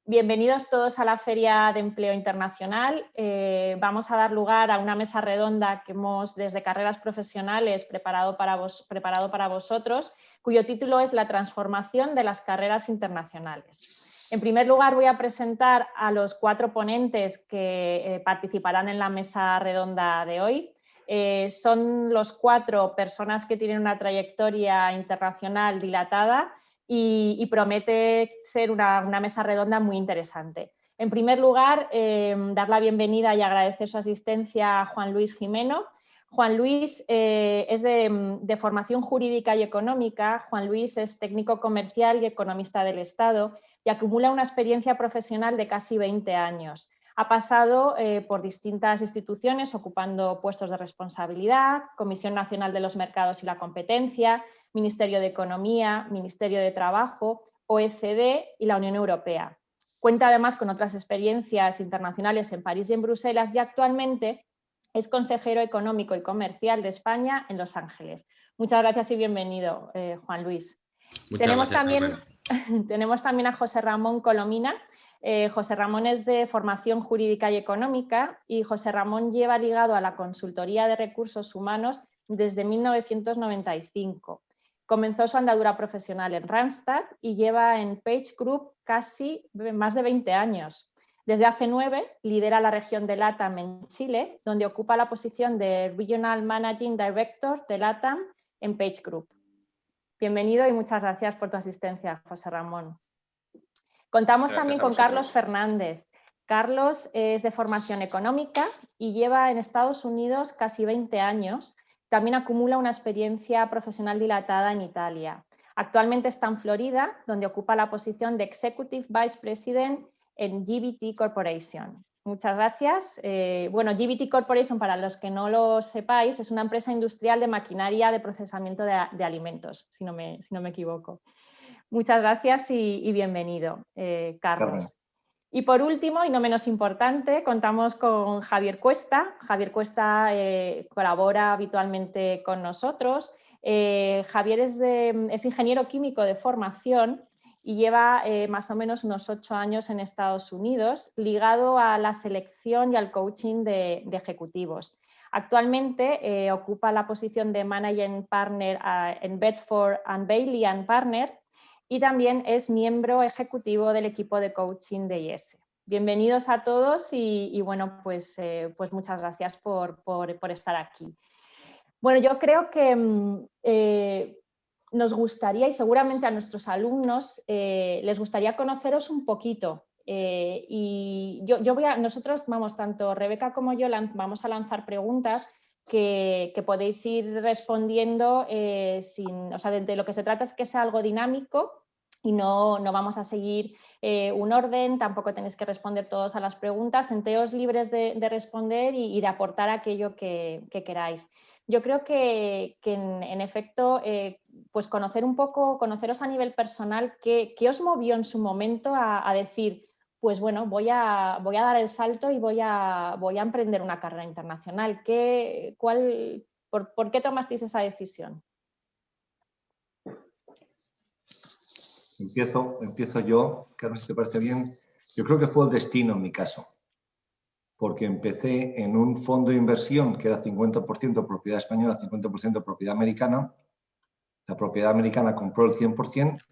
Bienvenidos todos a la Feria de Empleo Internacional. Vamos a dar lugar a una mesa redonda que hemos desde Carreras Profesionales preparado para vosotros, cuyo título es La transformación de las carreras internacionales. En primer lugar, voy a presentar a los 4 ponentes que participarán en la mesa redonda de hoy. Son los 4 personas que tienen una trayectoria internacional dilatada y promete ser una mesa redonda muy interesante. En primer lugar, dar la bienvenida y agradecer su asistencia a Juan Luis Gimeno. Juan Luis es de formación jurídica y económica. Juan Luis es técnico comercial y economista del Estado y acumula una experiencia profesional de casi 20 años. Ha pasado por distintas instituciones ocupando puestos de responsabilidad, Comisión Nacional de los Mercados y la Competencia, Ministerio de Economía, Ministerio de Trabajo, OECD y la Unión Europea. Cuenta además con otras experiencias internacionales en París y en Bruselas y actualmente es consejero económico y comercial de España en Los Ángeles. Muchas gracias y bienvenido, Juan Luis. Muchas gracias, tenemos también a José Ramón Colomina. José Ramón es de formación jurídica y económica y José Ramón lleva ligado a la consultoría de recursos humanos desde 1995. Comenzó su andadura profesional en Randstad y lleva en Page Group casi más de 20 años. Desde hace 9 lidera la región de LATAM en Chile, donde ocupa la posición de Regional Managing Director de LATAM en Page Group. Bienvenido y muchas gracias por tu asistencia, José Ramón. Contamos también con Carlos Fernández. Carlos es de formación económica y lleva en Estados Unidos casi 20 años. También acumula una experiencia profesional dilatada en Italia. Actualmente está en Florida, donde ocupa la posición de Executive Vice President en GBT Corporation. Muchas gracias. GBT Corporation, para los que no lo sepáis, es una empresa industrial de maquinaria de procesamiento de alimentos, si no me equivoco. Muchas gracias y bienvenido, Carlos. Y por último, y no menos importante, contamos con Javier Cuesta. Javier Cuesta colabora habitualmente con nosotros. Javier es ingeniero químico de formación y lleva más o menos unos 8 años en Estados Unidos, ligado a la selección y al coaching de ejecutivos. Actualmente ocupa la posición de Managing Partner en Bedford Bailey & Partner, y también es miembro ejecutivo del equipo de coaching de IES. Bienvenidos a todos y bueno, pues muchas gracias por estar aquí. Bueno, yo creo que nos gustaría, y seguramente a nuestros alumnos les gustaría conoceros un poquito. Y nosotros vamos, tanto Rebeca como yo vamos a lanzar preguntas que podéis ir respondiendo de lo que se trata es que sea algo dinámico y no vamos a seguir un orden, tampoco tenéis que responder todos a las preguntas, sentéos libres de responder y de aportar aquello que queráis. Yo creo que en efecto, pues conoceros a nivel personal, ¿qué os movió en su momento a decir, pues bueno, voy a dar el salto y voy a emprender una carrera internacional? ¿Por qué tomasteis esa decisión? Empiezo yo, Carlos, si te parece bien. Yo creo que fue el destino en mi caso, porque empecé en un fondo de inversión que era 50% propiedad española, 50% propiedad americana. La propiedad americana compró el 100%,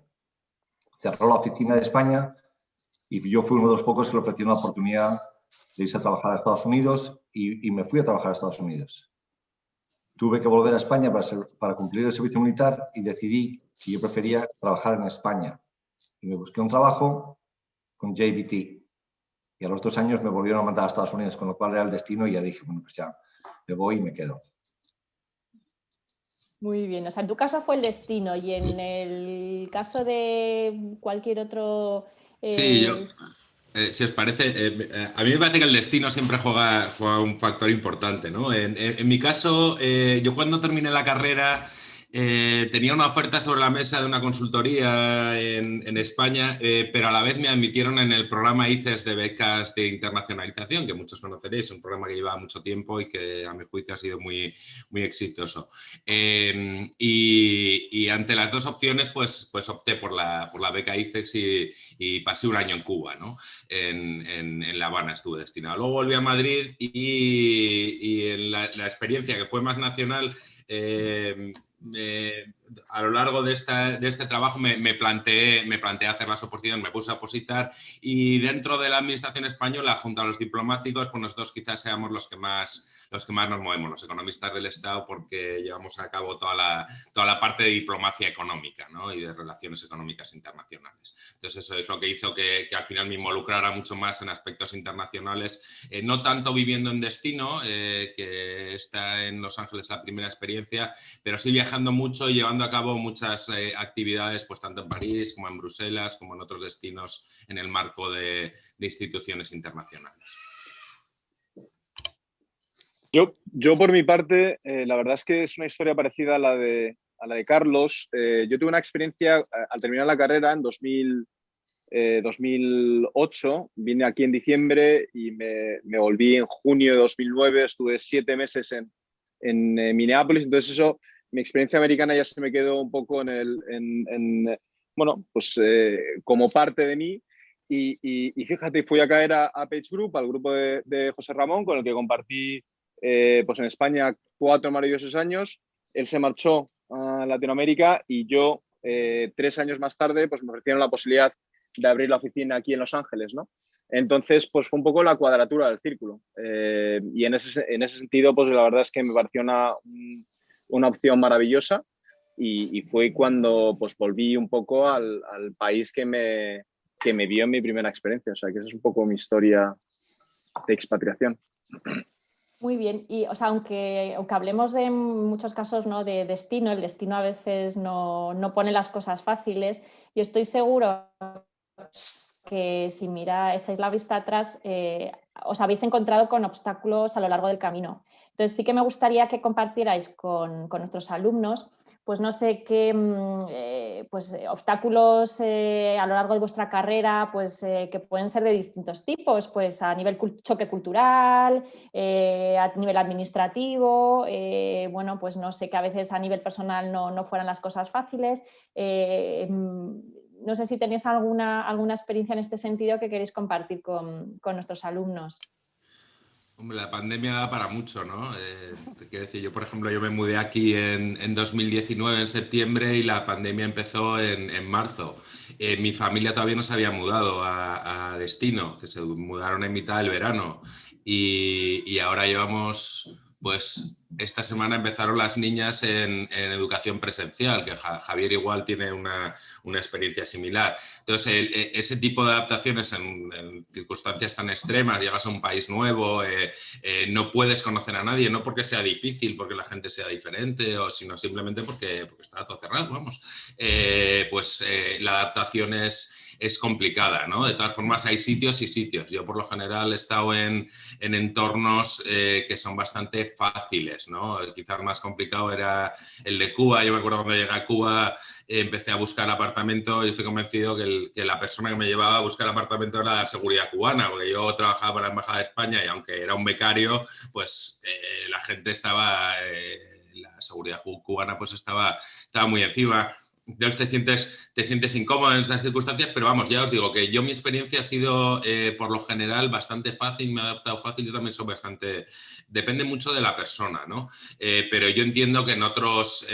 cerró la oficina de España y yo fui uno de los pocos que le ofrecieron la oportunidad de irse a trabajar a Estados Unidos y me fui a trabajar a Estados Unidos. Tuve que volver a España para cumplir el servicio militar y decidí que yo prefería trabajar en España. Y me busqué un trabajo con JBT. Y a los 2 años me volvieron a mandar a Estados Unidos, con lo cual era el destino y ya dije, bueno, pues ya me voy y me quedo. Muy bien, o sea, en tu caso fue el destino y en el caso de cualquier otro... Sí, si os parece, a mí me parece que el destino siempre juega un factor importante, ¿no? En mi caso, yo cuando terminé la carrera Tenía una oferta sobre la mesa de una consultoría en España, pero a la vez me admitieron en el programa ICES de becas de internacionalización, que muchos conoceréis, un programa que lleva mucho tiempo y que a mi juicio ha sido muy, muy exitoso. Y ante las dos opciones, pues opté por la beca ICES y pasé un año en Cuba, ¿no? En La Habana estuve destinado. Luego volví a Madrid y en la experiencia que fue más nacional, a lo largo de este trabajo me planteé hacer las oposiciones, me puse a opositar y dentro de la administración española, junto a los diplomáticos, pues nosotros quizás seamos los que más nos movemos, los economistas del Estado, porque llevamos a cabo toda la parte de diplomacia económica, ¿no? Y de relaciones económicas internacionales. Entonces eso es lo que hizo que al final me involucrara mucho más en aspectos internacionales, no tanto viviendo en destino, que está en Los Ángeles la primera experiencia, pero sí viajando mucho y llevando a cabo muchas actividades, pues tanto en París como en Bruselas, como en otros destinos en el marco de instituciones internacionales. Yo por mi parte, la verdad es que es una historia parecida a la de Carlos. Yo tuve una experiencia al terminar la carrera en 2008, vine aquí en diciembre y me volví en junio de 2009, estuve 7 meses en Minneapolis, entonces eso, mi experiencia americana ya se me quedó un poco como parte de mí. Y fíjate, fui a caer a Page Group, al grupo de José Ramón, con el que compartí pues en España 4 maravillosos años. Él se marchó a Latinoamérica y yo 3 años más tarde pues me ofrecieron la posibilidad de abrir la oficina aquí en Los Ángeles, ¿no? Entonces, pues fue un poco la cuadratura del círculo. Y en ese sentido, pues la verdad es que me pareció una opción maravillosa y fue cuando pues volví un poco al país que me vio en mi primera experiencia. O sea, que esa es un poco mi historia de expatriación. Muy bien, y o sea, aunque hablemos de muchos casos, ¿no?, de destino, el destino a veces no pone las cosas fáciles, y estoy seguro que si echáis la vista atrás, os habéis encontrado con obstáculos a lo largo del camino. Entonces sí que me gustaría que compartierais con nuestros alumnos, pues no sé qué obstáculos a lo largo de vuestra carrera, pues que pueden ser de distintos tipos, pues a nivel choque cultural, a nivel administrativo, bueno, pues no sé, que a veces a nivel personal no fueran las cosas fáciles. No sé si tenéis alguna experiencia en este sentido que queréis compartir con nuestros alumnos. Hombre, la pandemia da para mucho, ¿no? Te quiero decir, yo, por ejemplo, yo me mudé aquí en 2019, en septiembre, y la pandemia empezó en marzo. Mi familia todavía no se había mudado a destino, que se mudaron en mitad del verano. Y ahora llevamos, pues, esta semana empezaron las niñas en educación presencial, que Javier igual tiene una experiencia similar. Entonces, ese tipo de adaptaciones en circunstancias tan extremas, llegas a un país nuevo, no puedes conocer a nadie, no porque sea difícil, porque la gente sea diferente, sino simplemente porque está todo cerrado, vamos. La adaptación es complicada, ¿no? De todas formas, hay sitios y sitios. Yo, por lo general, he estado en entornos que son bastante fáciles, ¿no? Quizás más complicado era el de Cuba. Yo me acuerdo cuando llegué a Cuba, empecé a buscar apartamento y estoy convencido que la persona que me llevaba a buscar apartamento era la seguridad cubana, porque yo trabajaba para la Embajada de España y aunque era un becario, pues la gente estaba, la seguridad cubana pues estaba muy encima. Entonces te sientes incómodo en estas circunstancias, pero vamos, ya os digo que yo mi experiencia ha sido por lo general bastante fácil, me he adaptado fácil, yo también soy bastante, depende mucho de la persona, ¿no? Pero yo entiendo que en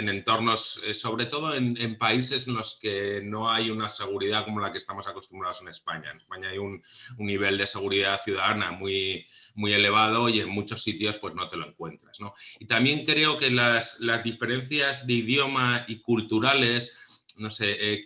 entornos, sobre todo en países en los que no hay una seguridad como la que estamos acostumbrados en España. En España hay un nivel de seguridad ciudadana muy elevado y en muchos sitios pues no te lo encuentras, ¿no? Y también creo que las diferencias de idioma y culturales, no sé,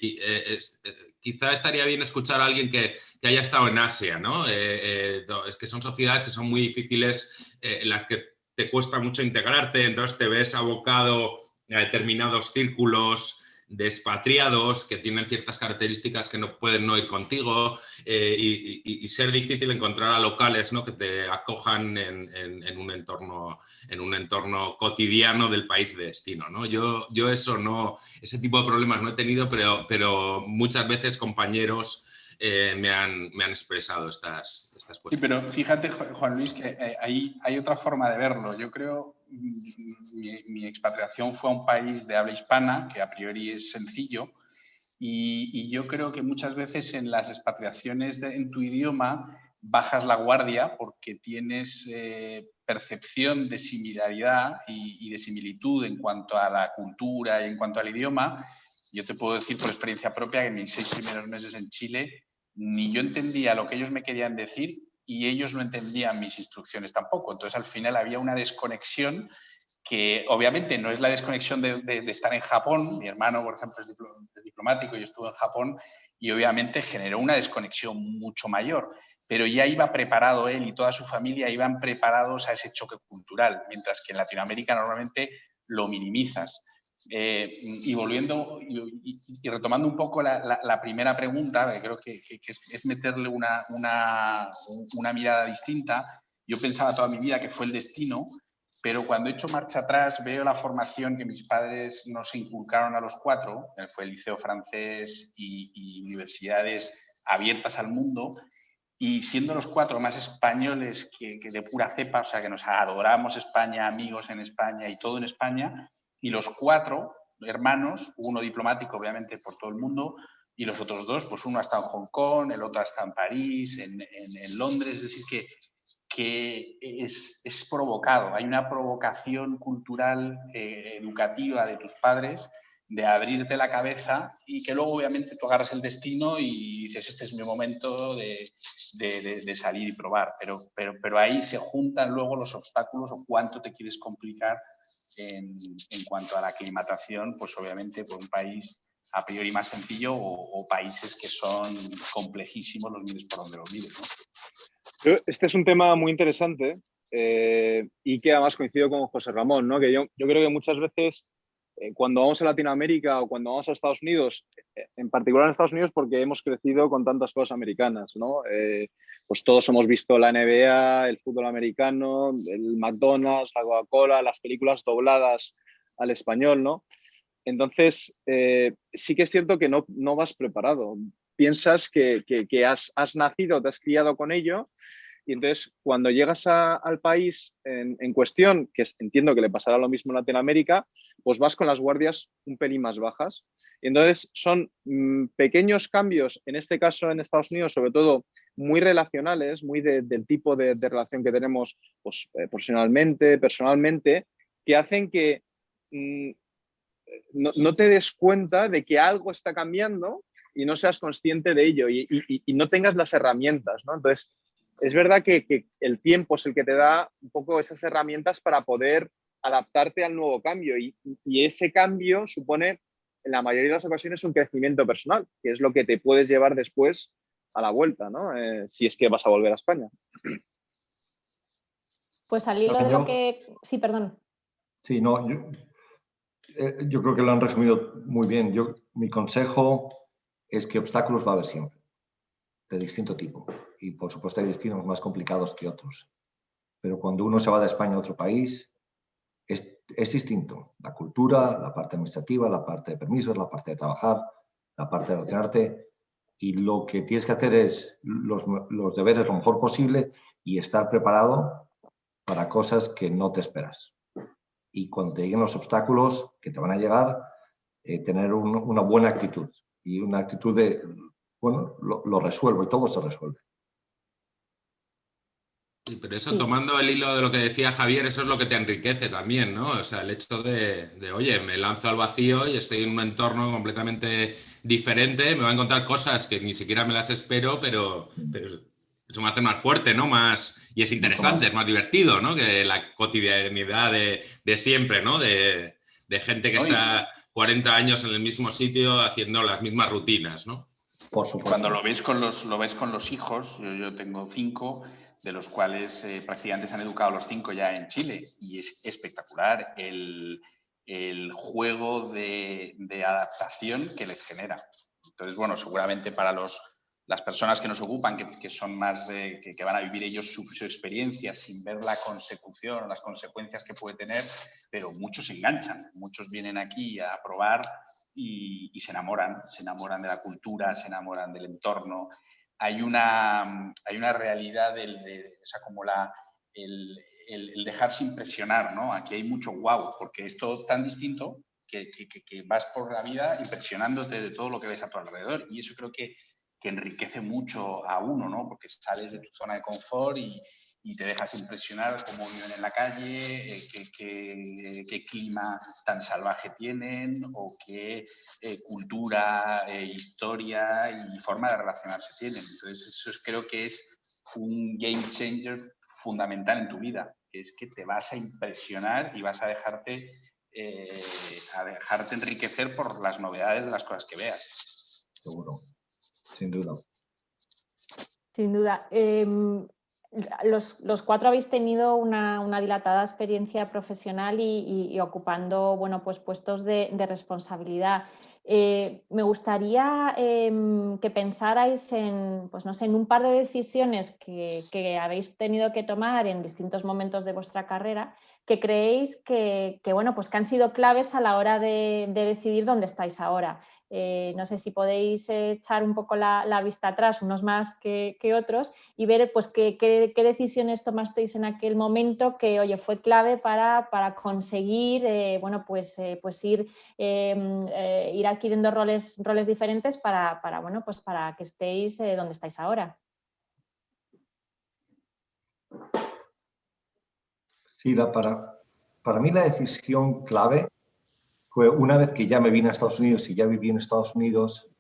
quizá estaría bien escuchar a alguien que haya estado en Asia, ¿no? Es que son sociedades que son muy difíciles, en las que te cuesta mucho integrarte, entonces te ves abocado a determinados círculos expatriados que tienen ciertas características que no pueden no ir contigo, y ser difícil encontrar a locales, ¿no?, que te acojan en un entorno cotidiano del país de destino, ¿no? Yo ese tipo de problemas no he tenido, pero muchas veces compañeros me han expresado estas cuestiones. Sí, pero fíjate, Juan Luis, que hay otra forma de verlo. Yo creo mi expatriación fue a un país de habla hispana, que a priori es sencillo, y yo creo que muchas veces en las expatriaciones en tu idioma bajas la guardia porque tienes percepción de similaridad y de similitud en cuanto a la cultura y en cuanto al idioma. Yo te puedo decir por experiencia propia que en mis 6 primeros meses en Chile ni yo entendía lo que ellos me querían decir y ellos no entendían mis instrucciones tampoco. Entonces, al final había una desconexión que obviamente no es la desconexión de estar en Japón. Mi hermano, por ejemplo, es diplomático y yo estuve en Japón y obviamente generó una desconexión mucho mayor. Pero ya iba preparado él y toda su familia iban preparados a ese choque cultural, mientras que en Latinoamérica normalmente lo minimizas. Y volviendo y retomando un poco la primera pregunta, que creo que es meterle una mirada distinta. Yo pensaba toda mi vida que fue el destino, pero cuando he hecho marcha atrás veo la formación que mis padres nos inculcaron a los 4, que fue el liceo francés y universidades abiertas al mundo, y siendo los 4 más españoles que de pura cepa, o sea, que nos adoramos España, amigos en España y todo en España, y los 4 hermanos, uno diplomático obviamente por todo el mundo, y los otros 2, pues uno ha estado en Hong Kong, el otro está en París, en Londres, es decir, que es provocado, hay una provocación cultural, educativa de tus padres, de abrirte la cabeza y que luego obviamente tú agarras el destino y dices, este es mi momento de salir y probar, pero ahí se juntan luego los obstáculos o cuánto te quieres complicar en cuanto a la aclimatación, pues obviamente por un país a priori más sencillo o países que son complejísimos, los mires por donde los mires, ¿no? Este es un tema muy interesante y que además coincido con José Ramón, ¿no? Que yo creo que muchas veces cuando vamos a Latinoamérica o cuando vamos a Estados Unidos, en particular en Estados Unidos porque hemos crecido con tantas cosas americanas, ¿no? Pues todos hemos visto la NBA, el fútbol americano, el McDonald's, la Coca-Cola, las películas dobladas al español, ¿no? Entonces, sí que es cierto que no vas preparado. Piensas que has nacido, te has criado con ello. Y entonces, cuando llegas al país en cuestión, que entiendo que le pasará lo mismo en Latinoamérica, pues vas con las guardias un pelín más bajas. Y entonces son pequeños cambios, en este caso en Estados Unidos, sobre todo muy relacionales, muy del tipo de relación que tenemos pues, profesionalmente, personalmente, que hacen que no te des cuenta de que algo está cambiando y no seas consciente de ello y no tengas las herramientas, ¿no? Entonces, es verdad que el tiempo es el que te da un poco esas herramientas para poder adaptarte al nuevo cambio y ese cambio supone, en la mayoría de las ocasiones, un crecimiento personal, que es lo que te puedes llevar después a la vuelta, ¿no? Si es que vas a volver a España. Pues al hilo de lo que... Sí, perdón. Sí, no, yo creo que lo han resumido muy bien. Mi consejo es que obstáculos va a haber siempre, de distinto tipo. Y por supuesto hay destinos más complicados que otros. Pero cuando uno se va de España a otro país, es distinto. La cultura, la parte administrativa, la parte de permisos, la parte de trabajar, la parte de relacionarte. Y lo que tienes que hacer es los deberes lo mejor posible y estar preparado para cosas que no te esperas. Y cuando te lleguen los obstáculos que te van a llegar, tener una buena actitud. Y una actitud de, bueno, lo resuelvo y todo se resuelve. Sí, pero eso, tomando el hilo de lo que decía Javier, eso es lo que te enriquece también, ¿no? O sea, el hecho de oye, me lanzo al vacío y estoy en un entorno completamente diferente, me voy a encontrar cosas que ni siquiera me las espero, pero eso me hace más fuerte, ¿no? Y es interesante, es más divertido, ¿no? Que la cotidianidad de siempre, ¿no? De gente que está 40 años en el mismo sitio haciendo las mismas rutinas, ¿no? Por supuesto. Cuando lo ves con los hijos, yo tengo 5, de los cuales prácticamente se han educado los 5 ya en Chile, y es espectacular el juego de adaptación que les genera. Entonces, bueno, seguramente para las personas que nos ocupan, que son más, que van a vivir ellos su experiencia sin ver la consecución, las consecuencias que puede tener, pero muchos se enganchan, muchos vienen aquí a probar y se enamoran de la cultura, se enamoran del entorno. Hay una realidad o sea, como el dejarse impresionar, ¿no? Aquí hay mucho wow, porque es todo tan distinto que vas por la vida impresionándote de todo lo que ves a tu alrededor, y eso creo que enriquece mucho a uno, ¿no? Porque sales de tu zona de confort y te dejas impresionar cómo viven en la calle, qué clima tan salvaje tienen, o qué cultura, historia y forma de relacionarse tienen. Entonces, eso creo que es un game changer fundamental en tu vida, que es que te vas a impresionar y vas a dejarte enriquecer por las novedades de las cosas que veas. Seguro, sin duda. Sin duda. Los cuatro habéis tenido una dilatada experiencia profesional y ocupando, bueno, pues puestos de responsabilidad. Me gustaría que pensarais en, pues no sé, en un par de decisiones que habéis tenido que tomar en distintos momentos de vuestra carrera, que creéis que bueno, pues que han sido claves a la hora de decidir dónde estáis ahora. No sé si podéis echar un poco la vista atrás, unos más que otros, y ver pues qué decisiones tomasteis en aquel momento que, oye, fue clave para conseguir bueno, pues ir adquiriendo roles diferentes para bueno, pues para que estéis donde estáis ahora. Sí, para mí la decisión clave fue una vez que ya me vine a Estados Unidos y ya viví en Estados Unidos,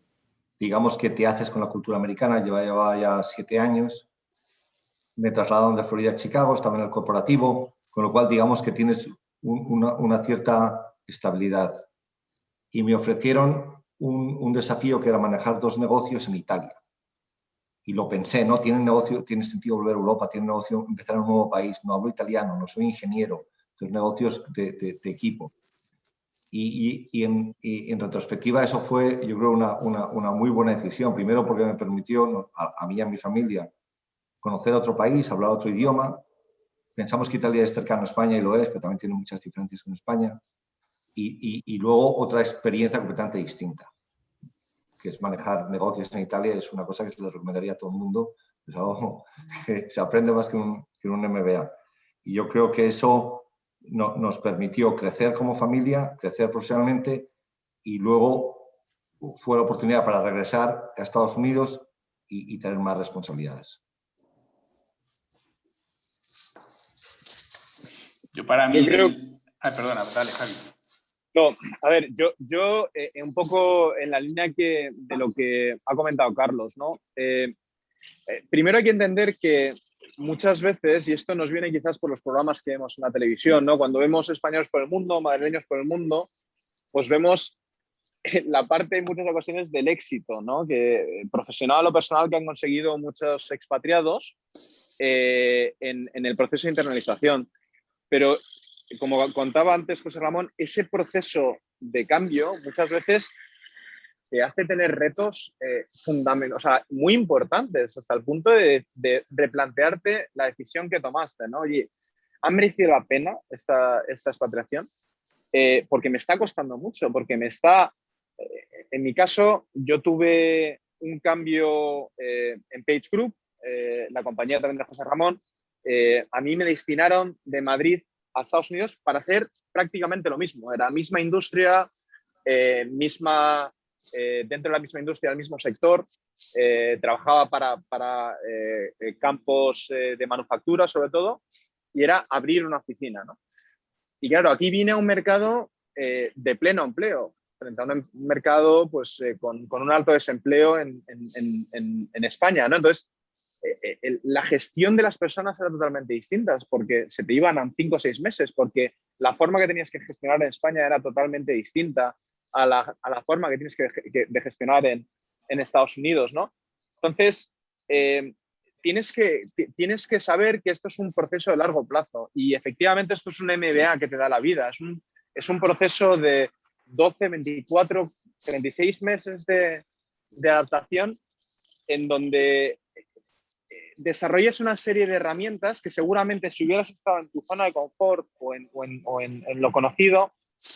digamos que te haces con la cultura americana, llevaba ya 7 años, me trasladaron de Florida a Chicago, estaba en el corporativo, con lo cual digamos que tienes una cierta estabilidad. Y me ofrecieron un desafío que era manejar 2 negocios en Italia. Y lo pensé, ¿no? Tiene sentido volver a Europa, tiene negocio empezar en un nuevo país, no hablo italiano, no soy ingeniero, entonces negocios de equipo. Y en retrospectiva eso fue, yo creo, una muy buena decisión. Primero porque me permitió a mí y a mi familia conocer otro país, hablar otro idioma. Pensamos que Italia es cercana a España y lo es, pero también tiene muchas diferencias con España. Y luego otra experiencia completamente distinta, que es manejar negocios en Italia. Es una cosa que se le recomendaría a todo el mundo. Es algo que se aprende más que un MBA. Y yo creo que eso nos permitió crecer como familia, crecer profesionalmente, y luego fue la oportunidad para regresar a Estados Unidos y tener más responsabilidades. Yo para mí... Yo creo... Ay, perdona, dale, Javi. No, a ver, yo un poco en la línea de lo que ha comentado Carlos, ¿no? Primero hay que entender que muchas veces, y esto nos viene quizás por los programas que vemos en la televisión, ¿no? Cuando vemos españoles por el mundo, madrileños por el mundo, pues vemos la parte en muchas ocasiones del éxito, ¿no? Que profesional o personal que han conseguido muchos expatriados en el proceso de internalización. Pero como contaba antes José Ramón, ese proceso de cambio muchas veces te hace tener retos fundamentales, o sea, muy importantes, hasta el punto de replantearte la decisión que tomaste, ¿no? Oye, ¿ha merecido la pena esta expatriación? Porque me está costando mucho, porque en mi caso, yo tuve un cambio en Page Group, la compañía también de José Ramón. A mí me destinaron de Madrid a Estados Unidos para hacer prácticamente lo mismo. Era la misma industria, dentro de la misma industria, el mismo sector. Trabajaba para campos de manufactura, sobre todo, y era abrir una oficina, ¿no? Y claro, aquí vine a un mercado de pleno empleo, frente a un mercado pues, con un alto desempleo en España, ¿no? Entonces, la gestión de las personas era totalmente distinta, porque se te iban a 5 o 6 meses, porque la forma que tenías que gestionar en España era totalmente distinta a la forma que tienes de gestionar en Estados Unidos, ¿no? Entonces, tienes que saber que esto es un proceso de largo plazo, y efectivamente esto es un MBA que te da la vida, es un proceso de 12, 24, 36 meses de adaptación en donde desarrollas una serie de herramientas que seguramente si hubieras estado en tu zona de confort o en lo conocido,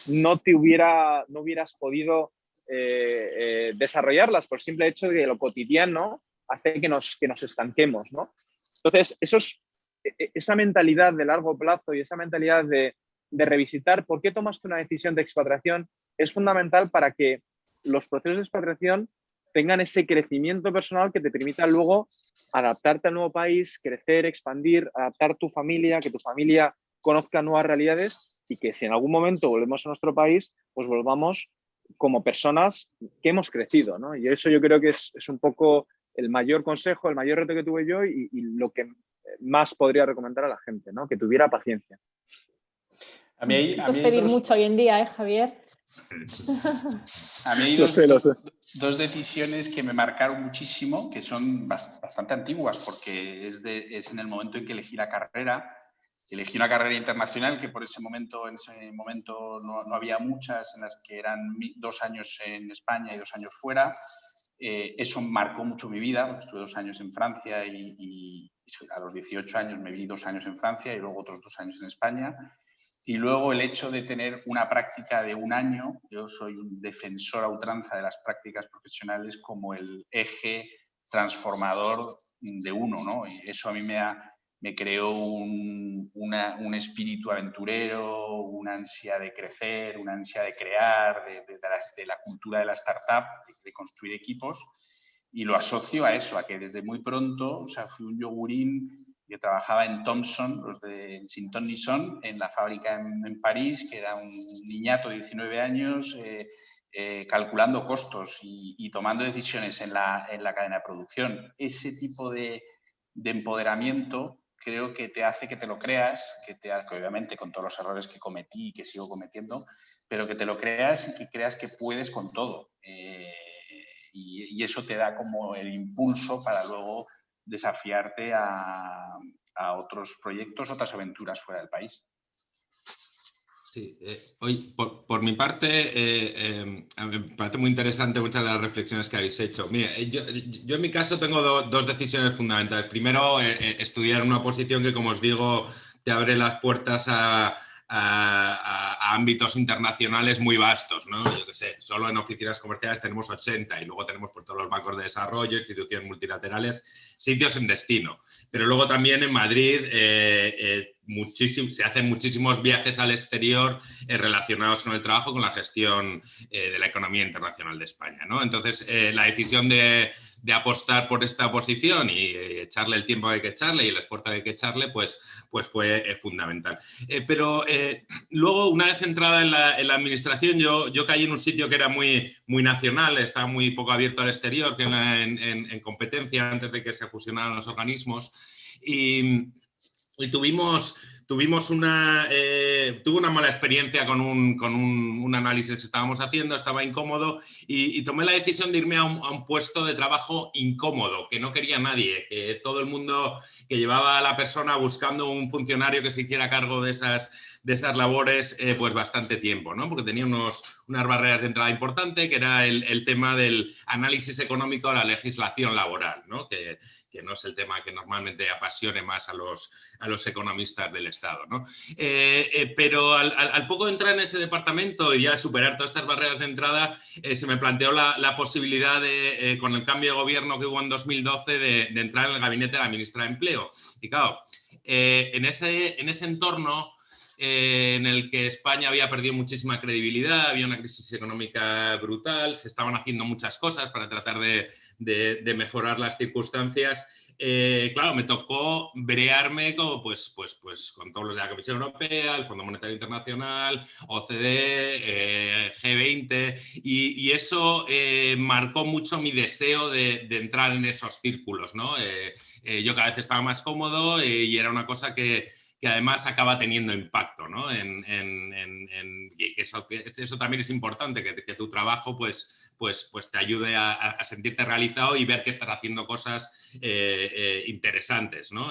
no hubieras podido desarrollarlas por el simple hecho de que lo cotidiano hace que nos estanquemos, ¿no? Entonces, esa mentalidad de largo plazo y esa mentalidad de revisitar por qué tomaste una decisión de expatriación es fundamental para que los procesos de expatriación tengan ese crecimiento personal que te permita luego adaptarte al nuevo país, crecer, expandir, adaptar tu familia, que tu familia conozca nuevas realidades y que si en algún momento volvemos a nuestro país, pues volvamos como personas que hemos crecido, ¿no? Y eso yo creo que es un poco el mayor consejo, el mayor reto que tuve yo y lo que más podría recomendar a la gente, ¿no? Que tuviera paciencia. Eso es pedir mucho hoy en día, Javier. A mí hay dos decisiones que me marcaron muchísimo, que son bastante antiguas, porque es en el momento en que elegí la carrera. Elegí una carrera internacional que en ese momento no había muchas, en las que eran 2 años en España y 2 años fuera. Eso marcó mucho mi vida, porque estuve 2 años en Francia y a los 18 años me viví 2 años en Francia y luego otros 2 años en España. Y luego el hecho de tener una práctica de 1 año, yo soy un defensor a ultranza de las prácticas profesionales como el eje transformador de uno, ¿no? Y eso a mí me creó un espíritu aventurero, una ansia de crecer, una ansia de crear, de la cultura de la startup, de construir equipos. Y lo asocio a eso, a que desde muy pronto, o sea, fui un yogurín. Yo trabajaba en Thomson, los de Sinton-Nisson, en la fábrica en París, que era un niñato de 19 años, calculando costos y tomando decisiones en la cadena de producción. Ese tipo de empoderamiento creo que te hace que te lo creas, que obviamente con todos los errores que cometí y que sigo cometiendo, pero que te lo creas y que creas que puedes con todo. Y eso te da como el impulso para luego desafiarte a otros proyectos, otras aventuras fuera del país. Sí, hoy, por mi parte, me parece muy interesante muchas de las reflexiones que habéis hecho. Mira, yo en mi caso tengo dos decisiones fundamentales. Primero, estudiar una posición que, como os digo, te abre las puertas a ámbitos internacionales muy vastos, ¿no? Yo qué sé, solo en oficinas comerciales tenemos 80 y luego tenemos por todos los bancos de desarrollo, instituciones multilaterales, sitios en destino. Pero luego también en Madrid se hacen muchísimos viajes al exterior relacionados con el trabajo, con la gestión de la economía internacional de España, ¿no? Entonces, la decisión de apostar por esta posición y echarle el tiempo que hay que echarle y el esfuerzo que hay que echarle, pues fue fundamental. Pero luego, una vez entrada en la administración, yo caí en un sitio que era muy, muy nacional, estaba muy poco abierto al exterior, que era en competencia antes de que se fusionaran los organismos. Y tuve una mala experiencia con un análisis que estábamos haciendo, estaba incómodo y tomé la decisión de irme a un puesto de trabajo incómodo, que no quería nadie, que todo el mundo, que llevaba a la persona buscando un funcionario que se hiciera cargo de esas labores pues bastante tiempo, ¿no? Porque tenía unas barreras de entrada importantes, que era el tema del análisis económico de la legislación laboral, ¿no? Que no es el tema que normalmente apasione más a los economistas del Estado, ¿no? Pero al poco de entrar en ese departamento y ya superar todas estas barreras de entrada, se me planteó la posibilidad con el cambio de gobierno que hubo en 2012 de entrar en el gabinete de la ministra de Empleo. Y claro, en ese entorno en el que España había perdido muchísima credibilidad, había una crisis económica brutal, se estaban haciendo muchas cosas para tratar de mejorar las circunstancias. Claro, me tocó brearme pues con todos los de la Comisión Europea, el Fondo Monetario Internacional, OCDE, G20, y eso marcó mucho mi deseo de entrar en esos círculos, ¿no? Yo cada vez estaba más cómodo y era una cosa que que además acaba teniendo impacto, ¿no? Y eso también es importante, que tu trabajo pues te ayude a sentirte realizado y ver que estás haciendo cosas interesantes, ¿no?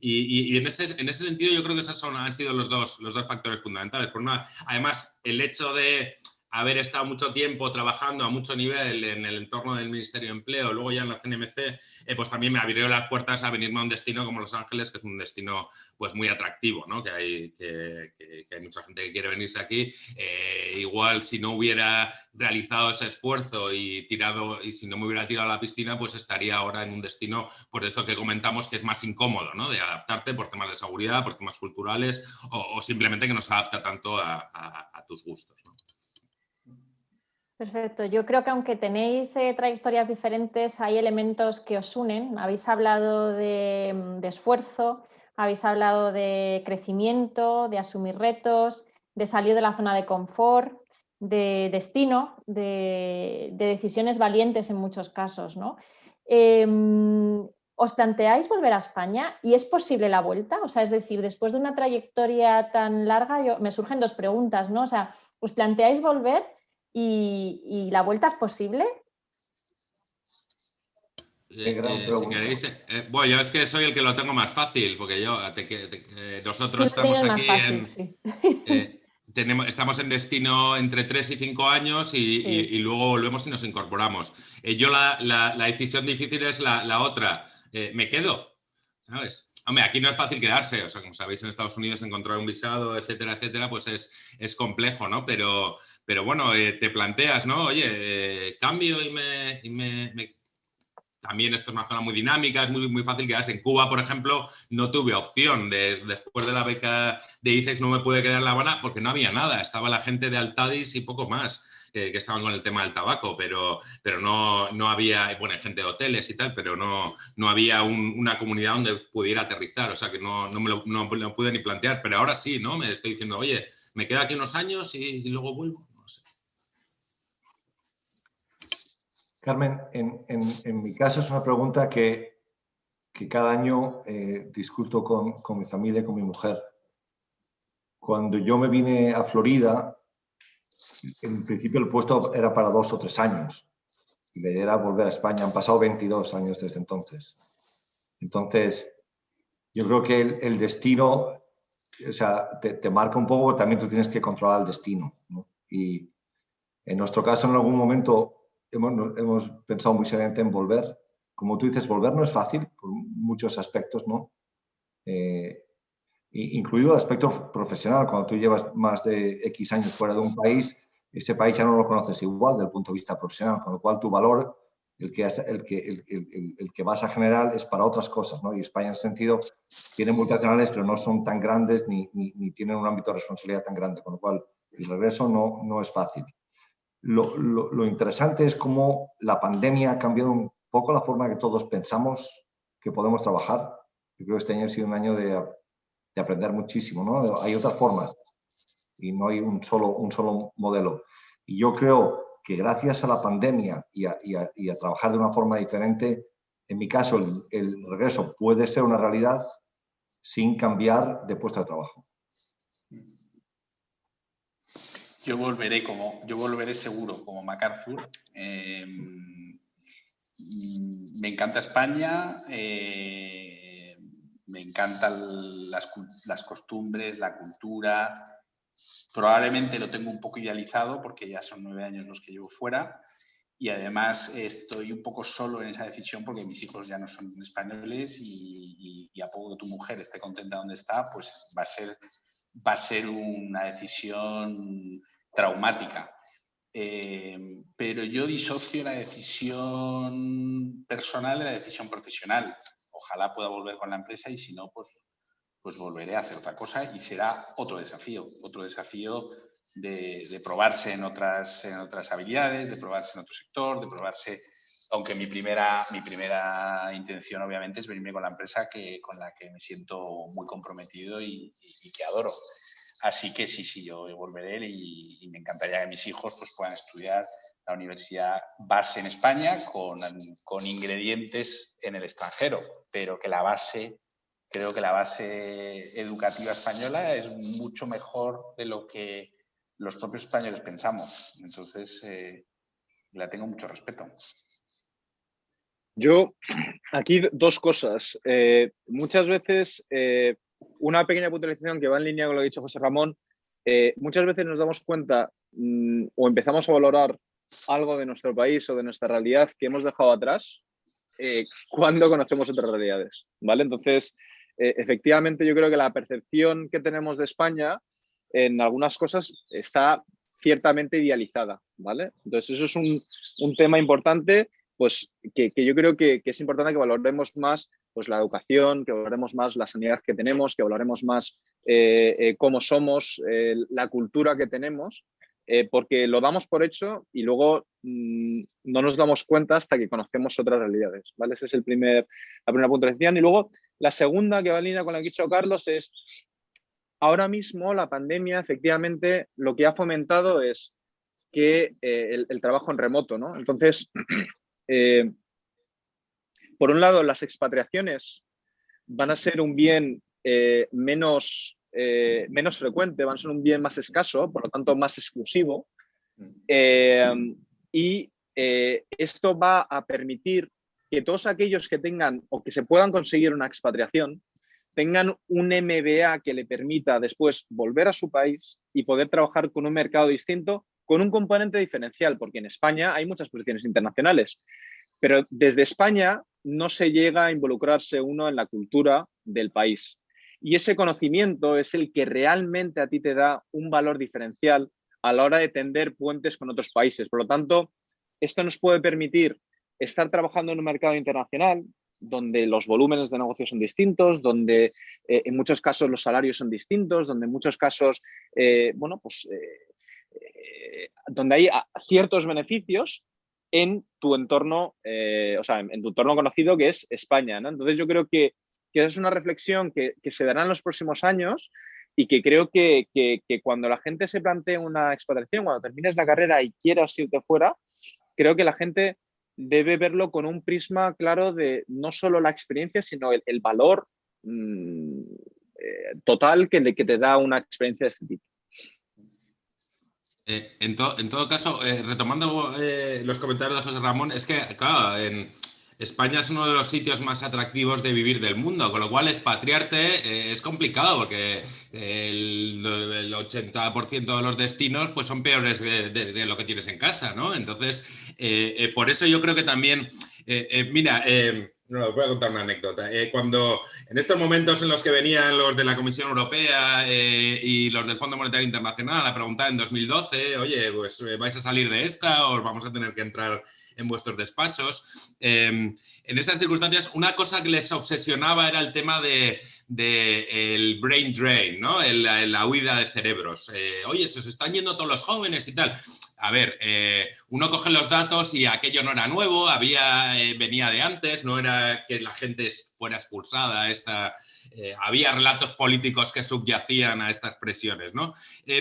Y en ese sentido yo creo que esos han sido los dos factores fundamentales. Por una, además, el hecho de haber estado mucho tiempo trabajando a mucho nivel en el entorno del Ministerio de Empleo, luego ya en la CNMC, pues también me abrió las puertas a venirme a un destino como Los Ángeles, que es un destino pues muy atractivo, ¿no? Que hay mucha gente que quiere venirse aquí. Igual si no hubiera realizado ese esfuerzo y si no me hubiera tirado a la piscina, pues estaría ahora en un destino, por eso que comentamos, que es más incómodo, ¿no? De adaptarte por temas de seguridad, por temas culturales o simplemente que no se adapta tanto a tus gustos, ¿no? Perfecto. Yo creo que aunque tenéis trayectorias diferentes, hay elementos que os unen. Habéis hablado de esfuerzo, habéis hablado de crecimiento, de asumir retos, de salir de la zona de confort, de destino, de decisiones valientes en muchos casos, ¿no? ¿Os planteáis volver a España y es posible la vuelta? O sea, es decir, después de una trayectoria tan larga, me surgen dos preguntas, ¿no? O sea, ¿os planteáis volver? ¿Y la vuelta es posible? Si queréis, bueno, yo es que soy el que lo tengo más fácil, porque nosotros estamos Tienes más aquí fácil, sí. estamos en destino entre 3 y 5 años Sí. y luego volvemos y nos incorporamos. Yo la decisión difícil es la otra. ¿Me quedo? ¿Sabes? Hombre, aquí no es fácil quedarse, o sea, como sabéis, en Estados Unidos encontrar un visado, etcétera, etcétera, pues es complejo, ¿no? Pero bueno, te planteas, ¿no? Oye, cambio también esto es una zona muy dinámica, es muy fácil quedarse. En Cuba, por ejemplo, no tuve opción. Después de la beca de ICEX no me pude quedar en La Habana porque no había nada. Estaba la gente de Altadis y poco más, que estaban con el tema del tabaco, pero no había, bueno, gente de hoteles y tal, pero no había una comunidad donde pudiera aterrizar. O sea que no me lo pude ni plantear. Pero ahora sí, ¿no? Me estoy diciendo, oye, me quedo aquí unos años y luego vuelvo. No sé. Carmen, en mi caso es una pregunta que cada año discuto con mi familia y con mi mujer. Cuando yo me vine a Florida, en principio el puesto era para 2 o 3 años. Y la idea era volver a España. Han pasado 22 años desde entonces. Entonces, yo creo que el destino, o sea, te marca un poco, también tú tienes que controlar el destino, ¿no? Y en nuestro caso, en algún momento, hemos pensado muy seriamente en volver. Como tú dices, volver no es fácil por muchos aspectos, ¿no? Incluido el aspecto profesional. Cuando tú llevas más de X años fuera de un país, ese país ya no lo conoces igual desde el punto de vista profesional, con lo cual tu valor, el que vas a generar, es para otras cosas, ¿no? Y España, en ese sentido, tiene multinacionales, pero no son tan grandes ni tienen un ámbito de responsabilidad tan grande, con lo cual el regreso no es fácil. Lo interesante es cómo la pandemia ha cambiado un poco la forma que todos pensamos que podemos trabajar. Yo creo que este año ha sido un año de aprender muchísimo, ¿no? Hay otras formas y no hay un solo modelo. Y yo creo que gracias a la pandemia y a trabajar de una forma diferente, en mi caso el regreso puede ser una realidad sin cambiar de puesto de trabajo. Yo volveré seguro como MacArthur. Me encanta España, me encantan las costumbres, la cultura. Probablemente lo tengo un poco idealizado porque ya son 9 años los que llevo fuera y además estoy un poco solo en esa decisión porque mis hijos ya no son españoles y a poco que tu mujer esté contenta donde está, pues va a ser una decisión traumática. Pero yo disocio la decisión personal de la decisión profesional. Ojalá pueda volver con la empresa y si no, pues volveré a hacer otra cosa y será otro desafío de probarse en otras habilidades, de probarse en otro sector, de probarse, aunque mi primera intención obviamente es venirme con la empresa con la que me siento muy comprometido y que adoro. Así que sí, yo volveré y me encantaría que mis hijos pues, puedan estudiar la universidad base en España con ingredientes en el extranjero, pero que la base creo que la base educativa española es mucho mejor de lo que los propios españoles pensamos. Entonces, la tengo mucho respeto. Yo, aquí dos cosas. Muchas veces, una pequeña puntualización que va en línea con lo que ha dicho José Ramón, muchas veces nos damos cuenta o empezamos a valorar algo de nuestro país o de nuestra realidad que hemos dejado atrás cuando conocemos otras realidades, ¿vale? Entonces, efectivamente, yo creo que la percepción que tenemos de España en algunas cosas está ciertamente idealizada, ¿vale? Entonces, eso es un tema importante, pues que yo creo que es importante que valoremos más pues, la educación, que valoremos más la sanidad que tenemos, que valoremos más cómo somos, la cultura que tenemos, porque lo damos por hecho y luego no nos damos cuenta hasta que conocemos otras realidades, ¿vale? Ese es la primera puntuación. Y luego la segunda, que va en línea con lo que ha dicho Carlos, es ahora mismo la pandemia efectivamente lo que ha fomentado es que el trabajo en remoto, ¿no? Entonces, por un lado, las expatriaciones van a ser un bien menos frecuente, van a ser un bien más escaso, por lo tanto más exclusivo. Y esto va a permitir que todos aquellos que tengan o que se puedan conseguir una expatriación tengan un MBA que le permita después volver a su país y poder trabajar con un mercado distinto, con un componente diferencial, porque en España hay muchas posiciones internacionales, pero desde España no se llega a involucrarse uno en la cultura del país. Y ese conocimiento es el que realmente a ti te da un valor diferencial a la hora de tender puentes con otros países. Por lo tanto, esto nos puede permitir estar trabajando en un mercado internacional donde los volúmenes de negocio son distintos, donde en muchos casos los salarios son distintos, donde en muchos casos, donde hay ciertos beneficios en tu entorno, en tu entorno conocido que es España, ¿no? Entonces yo creo que es una reflexión que se dará en los próximos años y que creo que cuando la gente se plantee una expatriación, cuando termines la carrera y quieras irte fuera, creo que la gente debe verlo con un prisma claro de no solo la experiencia, sino el valor total que te da una experiencia de este tipo. En todo caso, retomando los comentarios de José Ramón, es que, claro, en España es uno de los sitios más atractivos de vivir del mundo, con lo cual expatriarte es complicado porque el 80% de los destinos pues, son peores de lo que tienes en casa, ¿no? Entonces, por eso yo creo que también, no, os voy a contar una anécdota. Cuando en estos momentos en los que venían los de la Comisión Europea y los del Fondo Monetario Internacional a preguntar en 2012, oye, pues vais a salir de esta o os vamos a tener que entrar en vuestros despachos. En esas circunstancias, una cosa que les obsesionaba era el tema el brain drain, ¿no? La huida de cerebros. Oye, se os están yendo todos los jóvenes y tal. A ver, uno coge los datos y aquello no era nuevo, venía de antes, no era que la gente fuera expulsada, había relatos políticos que subyacían a estas presiones, ¿no?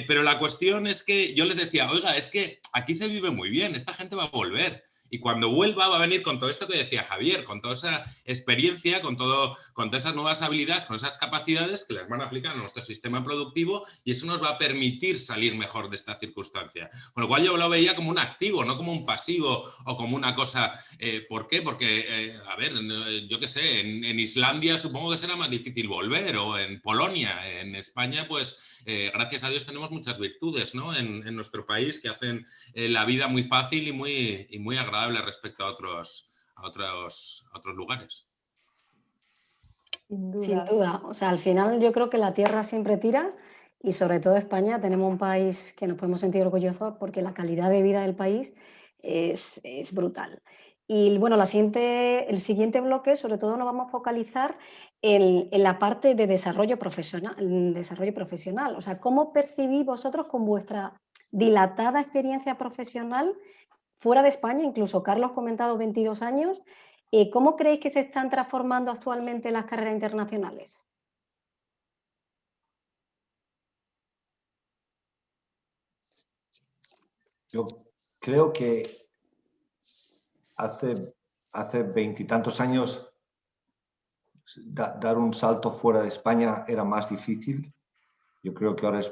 Pero la cuestión es que yo les decía, oiga, es que aquí se vive muy bien, esta gente va a volver. Y cuando vuelva va a venir con todo esto que decía Javier, con toda esa experiencia, con todas esas nuevas habilidades, con esas capacidades que les van a aplicar a nuestro sistema productivo y eso nos va a permitir salir mejor de esta circunstancia. Con lo cual yo lo veía como un activo, no como un pasivo o como una cosa... ¿Por qué? Porque, a ver, yo qué sé, en Islandia supongo que será más difícil volver o en Polonia. En España, pues, gracias a Dios tenemos muchas virtudes, ¿no? En nuestro país que hacen la vida muy fácil y muy agradable respecto a otros lugares. Sin duda. O sea, al final yo creo que la tierra siempre tira y sobre todo España tenemos un país que nos podemos sentir orgullosos porque la calidad de vida del país es brutal. Y bueno, el siguiente bloque sobre todo nos vamos a focalizar en la parte de desarrollo profesional. O sea, ¿cómo percibís vosotros con vuestra dilatada experiencia profesional fuera de España? Incluso Carlos ha comentado 22 años. ¿Cómo creéis que se están transformando actualmente las carreras internacionales? Yo creo que hace 20 y tantos años dar un salto fuera de España era más difícil. Yo creo que ahora es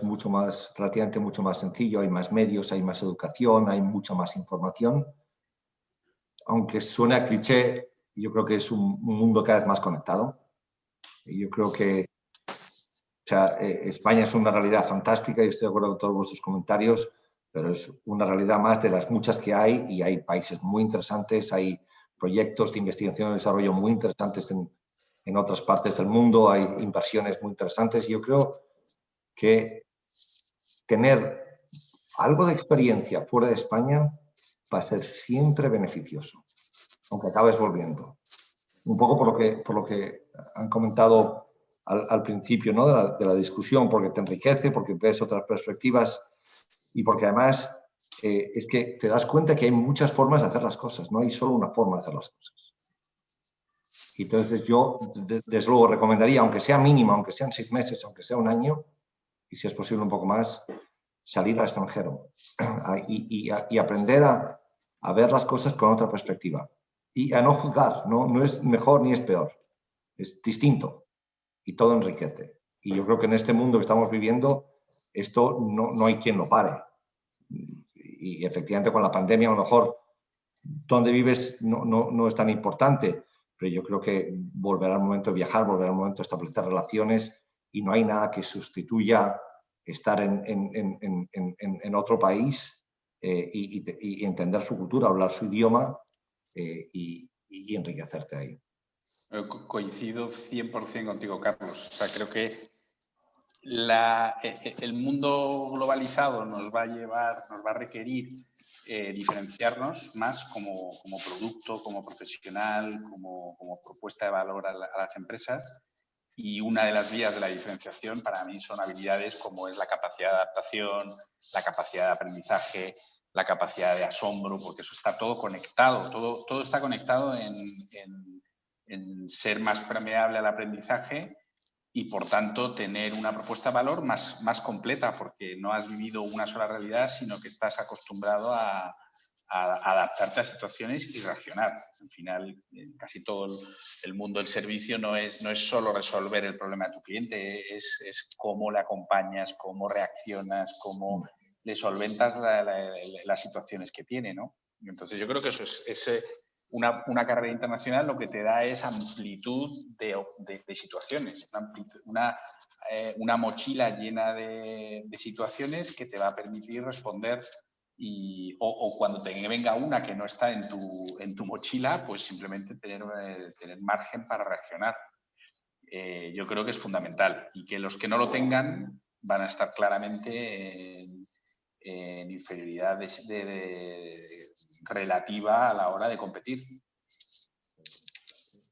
relativamente mucho más sencillo. Hay más medios, hay más educación, hay mucha más información. Aunque suene a cliché, yo creo que es un mundo cada vez más conectado. Y yo creo que España es una realidad fantástica y estoy de acuerdo con todos vuestros comentarios, pero es una realidad más de las muchas que hay, y hay países muy interesantes, hay proyectos de investigación y desarrollo muy interesantes en otras partes del mundo, hay inversiones muy interesantes, y yo creo que tener algo de experiencia fuera de España va a ser siempre beneficioso, aunque acabes volviendo. Un poco por lo que han comentado al principio, ¿no? de la discusión, porque te enriquece, porque ves otras perspectivas y porque además es que te das cuenta que hay muchas formas de hacer las cosas, no hay solo una forma de hacer las cosas. Y entonces yo, desde luego, recomendaría, aunque sea mínimo, aunque sean 6 meses, aunque sea un año, y si es posible un poco más, salir al extranjero y aprender a ver las cosas con otra perspectiva. Y a no juzgar, no es mejor ni es peor, es distinto y todo enriquece. Y yo creo que en este mundo que estamos viviendo, esto no hay quien lo pare. Y efectivamente con la pandemia a lo mejor dónde vives no es tan importante, pero yo creo que volverá el momento de viajar, volverá el momento de establecer relaciones, y no hay nada que sustituya estar en otro país y entender su cultura, hablar su idioma y enriquecerte ahí. Coincido 100% contigo, Carlos. O sea, creo que el mundo globalizado nos va a requerir diferenciarnos más como producto, como profesional, como propuesta de valor a las empresas. Y una de las vías de la diferenciación para mí son habilidades como es la capacidad de adaptación, la capacidad de aprendizaje, la capacidad de asombro, porque eso está todo conectado, todo está conectado en ser más permeable al aprendizaje y, por tanto, tener una propuesta de valor más completa, porque no has vivido una sola realidad, sino que estás acostumbrado a adaptarte a situaciones y reaccionar. Al final, casi todo el mundo del servicio no es solo resolver el problema de tu cliente, es cómo le acompañas, cómo reaccionas, cómo le solventas las situaciones que tiene, ¿no? Entonces, yo creo que eso es una carrera internacional lo que te da es amplitud de situaciones, una mochila llena de situaciones que te va a permitir responder o cuando te venga una que no está en tu mochila, pues simplemente tener margen para reaccionar. Yo creo que es fundamental y que los que no lo tengan van a estar claramente en inferioridad relativa a la hora de competir.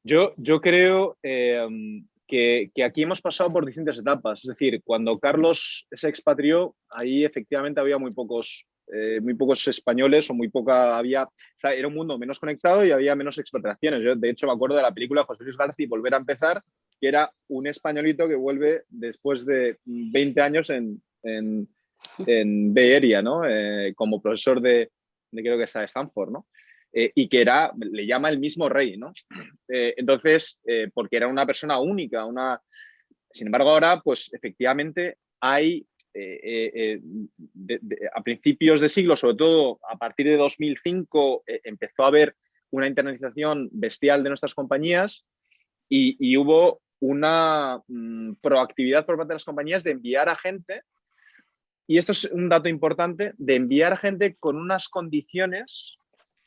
Yo creo que aquí hemos pasado por distintas etapas. Es decir, cuando Carlos se expatrió, ahí efectivamente había muy pocos españoles o muy poca o sea, era un mundo menos conectado y había menos expatriaciones. Yo, de hecho, me acuerdo de la película de José Luis García, Volver a empezar, que era un españolito que vuelve después de 20 años en Bay Area, ¿no? Como profesor de creo que está de Stanford, ¿no? Y que le llama el mismo rey, ¿no? Entonces, porque era una persona única, Sin embargo, ahora, pues efectivamente hay a principios de siglo, sobre todo a partir de 2005, empezó a haber una internacionalización bestial de nuestras compañías y hubo una proactividad por parte de las compañías de enviar a gente, y esto es un dato importante, de enviar a gente con unas condiciones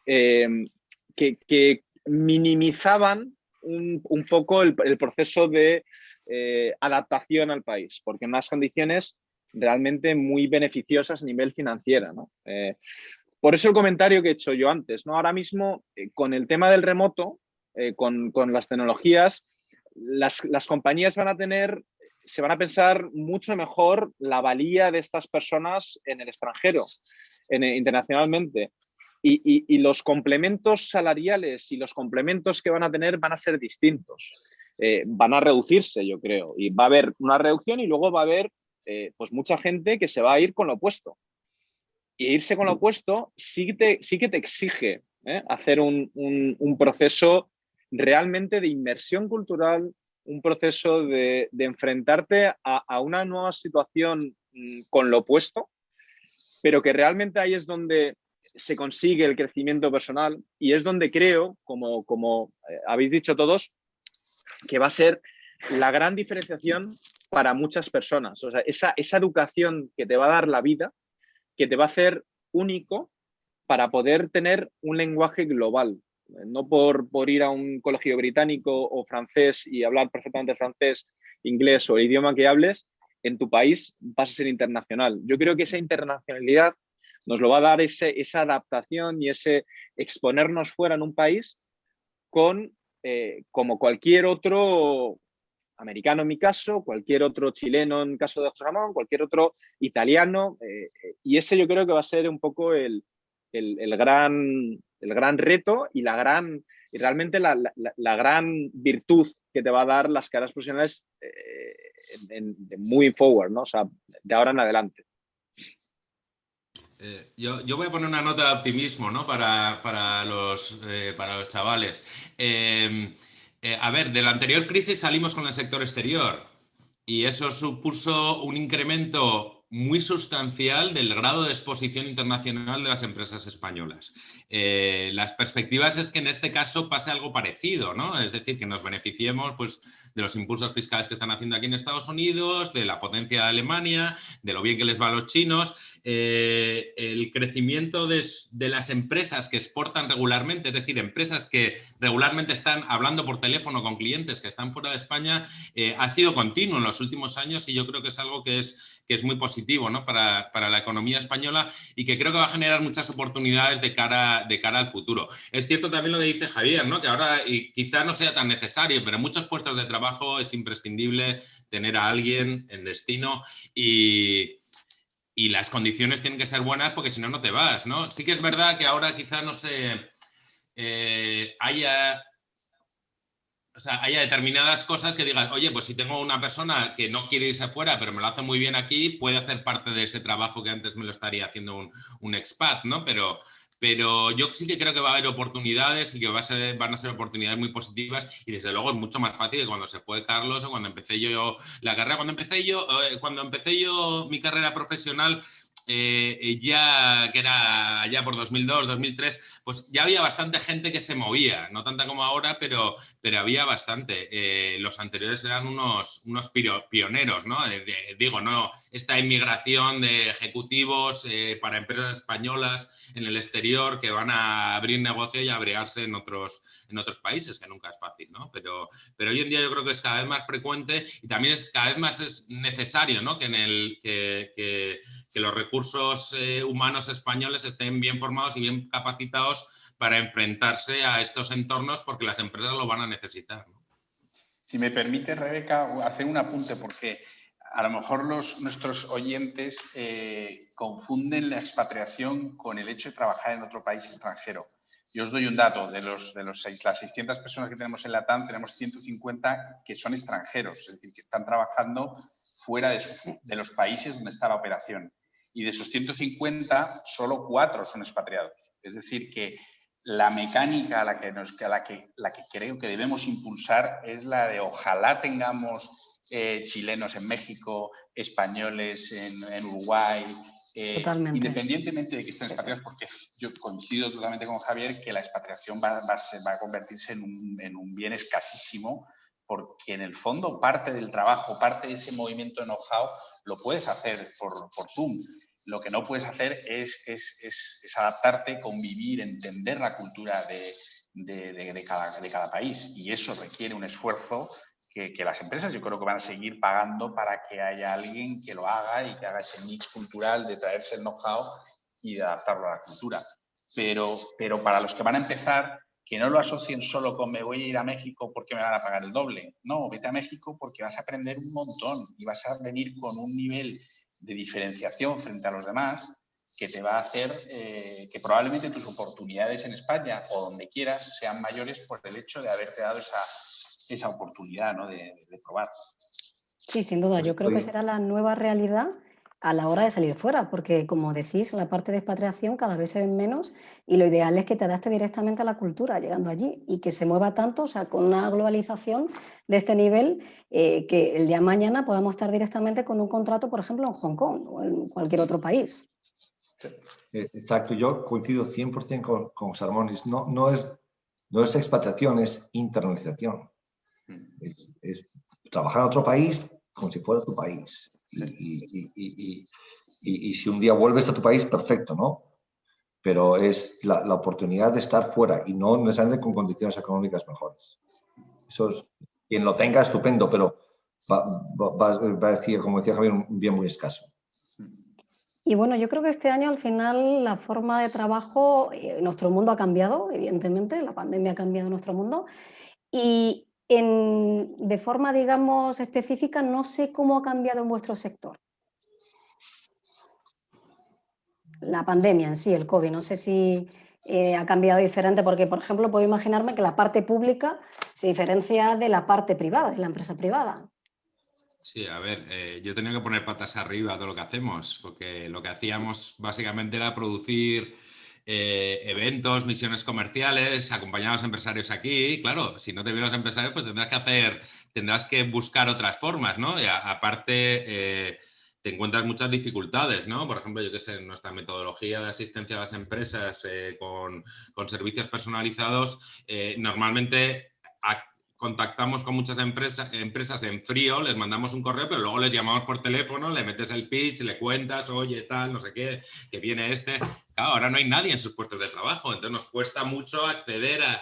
que minimizaban un poco el proceso de adaptación al país, porque en unas condiciones realmente muy beneficiosas a nivel financiero, ¿no? Por eso el comentario que he hecho yo antes, ¿no? Ahora mismo, con el tema del remoto, con las tecnologías, las compañías se van a pensar mucho mejor la valía de estas personas en el extranjero, internacionalmente. Y los complementos salariales y los complementos que van a tener van a ser distintos. Van a reducirse, yo creo. Y va a haber una reducción y luego va a haber pues mucha gente que se va a ir con lo opuesto. Y irse con lo opuesto sí que te exige hacer un proceso realmente de inmersión cultural, un proceso de enfrentarte a una nueva situación con lo opuesto, pero que realmente ahí es donde se consigue el crecimiento personal y es donde creo, como habéis dicho todos, que va a ser la gran diferenciación para muchas personas. O sea, esa educación que te va a dar la vida, que te va a hacer único para poder tener un lenguaje global. No por ir a un colegio británico o francés y hablar perfectamente francés, inglés o el idioma que hables, en tu país vas a ser internacional. Yo creo que esa internacionalidad nos lo va a dar esa adaptación y ese exponernos fuera en un país con, como cualquier otro americano en mi caso, cualquier otro chileno en caso de José Ramón, cualquier otro italiano. Y ese yo creo que va a ser un poco el gran reto y realmente la gran virtud que te va a dar las carreras profesionales moving forward, ¿no? O sea, de ahora en adelante. Yo voy a poner una nota de optimismo, ¿no? para los chavales. A ver, de la anterior crisis salimos con el sector exterior y eso supuso un incremento muy sustancial del grado de exposición internacional de las empresas españolas. Las perspectivas es que en este caso pase algo parecido, ¿no? Es decir, que nos beneficiemos pues, de los impulsos fiscales que están haciendo aquí en Estados Unidos, de la potencia de Alemania, de lo bien que les va a los chinos. El crecimiento de las empresas que exportan regularmente, es decir, empresas que regularmente están hablando por teléfono con clientes que están fuera de España, ha sido continuo en los últimos años y yo creo que es algo que es muy positivo, ¿no? para la economía española y que creo que va a generar muchas oportunidades de cara al futuro. Es cierto también lo que dice Javier, ¿no? Que ahora y quizás no sea tan necesario, pero en muchos puestos de trabajo es imprescindible tener a alguien en destino y las condiciones tienen que ser buenas porque si no, no te vas, ¿no? Sí que es verdad que ahora quizás no se haya determinadas cosas que digas, oye, pues si tengo una persona que no quiere irse afuera, pero me lo hace muy bien aquí, puede hacer parte de ese trabajo que antes me lo estaría haciendo un expat, ¿no? Pero yo sí que creo que va a haber oportunidades y que van a ser oportunidades muy positivas y desde luego es mucho más fácil que cuando se fue Carlos o cuando empecé yo la carrera. Cuando empecé yo mi carrera profesional, ya que era allá por 2002, 2003, pues ya había bastante gente que se movía, no tanta como ahora, pero había bastante. Los anteriores eran unos pioneros, ¿no? Digo, no, esta inmigración de ejecutivos para empresas españolas en el exterior que van a abrir negocio y a abrigarse en otros países, que nunca es fácil, ¿no? Pero hoy en día yo creo que es cada vez más frecuente y también cada vez más es necesario, ¿no? Que los recursos humanos españoles estén bien formados y bien capacitados para enfrentarse a estos entornos porque las empresas lo van a necesitar, ¿no? Si me permite, Rebeca, hacer un apunte porque a lo mejor nuestros oyentes confunden la expatriación con el hecho de trabajar en otro país extranjero. Yo os doy un dato, las 600 personas que tenemos en LATAM, tenemos 150 que son extranjeros, es decir, que están trabajando fuera de los países donde está la operación. Y de esos 150, solo 4 son expatriados. Es decir, que la mecánica a la que creo que debemos impulsar es la de ojalá tengamos chilenos en México, españoles en Uruguay, independientemente de que estén expatriados, porque yo coincido totalmente con Javier que la expatriación va a convertirse en un bien escasísimo, porque en el fondo parte del trabajo, parte de ese movimiento de know-how lo puedes hacer por Zoom. Lo que no puedes hacer es adaptarte, convivir, entender la cultura de cada país. Y eso requiere un esfuerzo que las empresas yo creo que van a seguir pagando para que haya alguien que lo haga y que haga ese mix cultural de traerse el know-how y de adaptarlo a la cultura. Pero para los que van a empezar, que no lo asocien solo con me voy a ir a México porque me van a pagar el doble. No, vete a México porque vas a aprender un montón y vas a venir con un nivel de diferenciación frente a los demás que te va a hacer que probablemente tus oportunidades en España o donde quieras sean mayores por el hecho de haberte dado esa oportunidad, ¿no? de probar. Sí, sin duda. Yo creo que será la nueva realidad a la hora de salir fuera, porque como decís, la parte de expatriación cada vez se ven menos y lo ideal es que te adaptes directamente a la cultura llegando allí y que se mueva tanto, o sea, con una globalización de este nivel, que el día de mañana podamos estar directamente con un contrato, por ejemplo, en Hong Kong o en cualquier otro país. Exacto, yo coincido 100% con José Ramón. No es expatriación, es internalización. Es trabajar en otro país como si fuera tu país. Y si un día vuelves a tu país, perfecto, ¿no? Pero es la oportunidad de estar fuera y no necesariamente con condiciones económicas mejores. Eso es, quien lo tenga, estupendo, pero va a decir, como decía Javier, un bien muy escaso. Y bueno, yo creo que este año al final la forma de trabajo, nuestro mundo ha cambiado, evidentemente, la pandemia ha cambiado nuestro mundo y de forma, digamos, específica, no sé cómo ha cambiado en vuestro sector. La pandemia en sí, el COVID, no sé si ha cambiado diferente, porque, por ejemplo, puedo imaginarme que la parte pública se diferencia de la parte privada, de la empresa privada. Sí, a ver, yo tenía que poner patas arriba a todo lo que hacemos, porque lo que hacíamos básicamente era producir eventos, misiones comerciales, acompañar a los empresarios aquí. Claro, si no te vienen los empresarios, pues tendrás que buscar otras formas, ¿no? Y aparte, te encuentras muchas dificultades, ¿no? Por ejemplo, yo qué sé, nuestra metodología de asistencia a las empresas con servicios personalizados, normalmente contactamos con muchas empresas en frío, les mandamos un correo, pero luego les llamamos por teléfono, le metes el pitch, le cuentas, oye, tal, no sé qué, que viene este. Claro, ahora no hay nadie en sus puestos de trabajo, entonces nos cuesta mucho acceder a...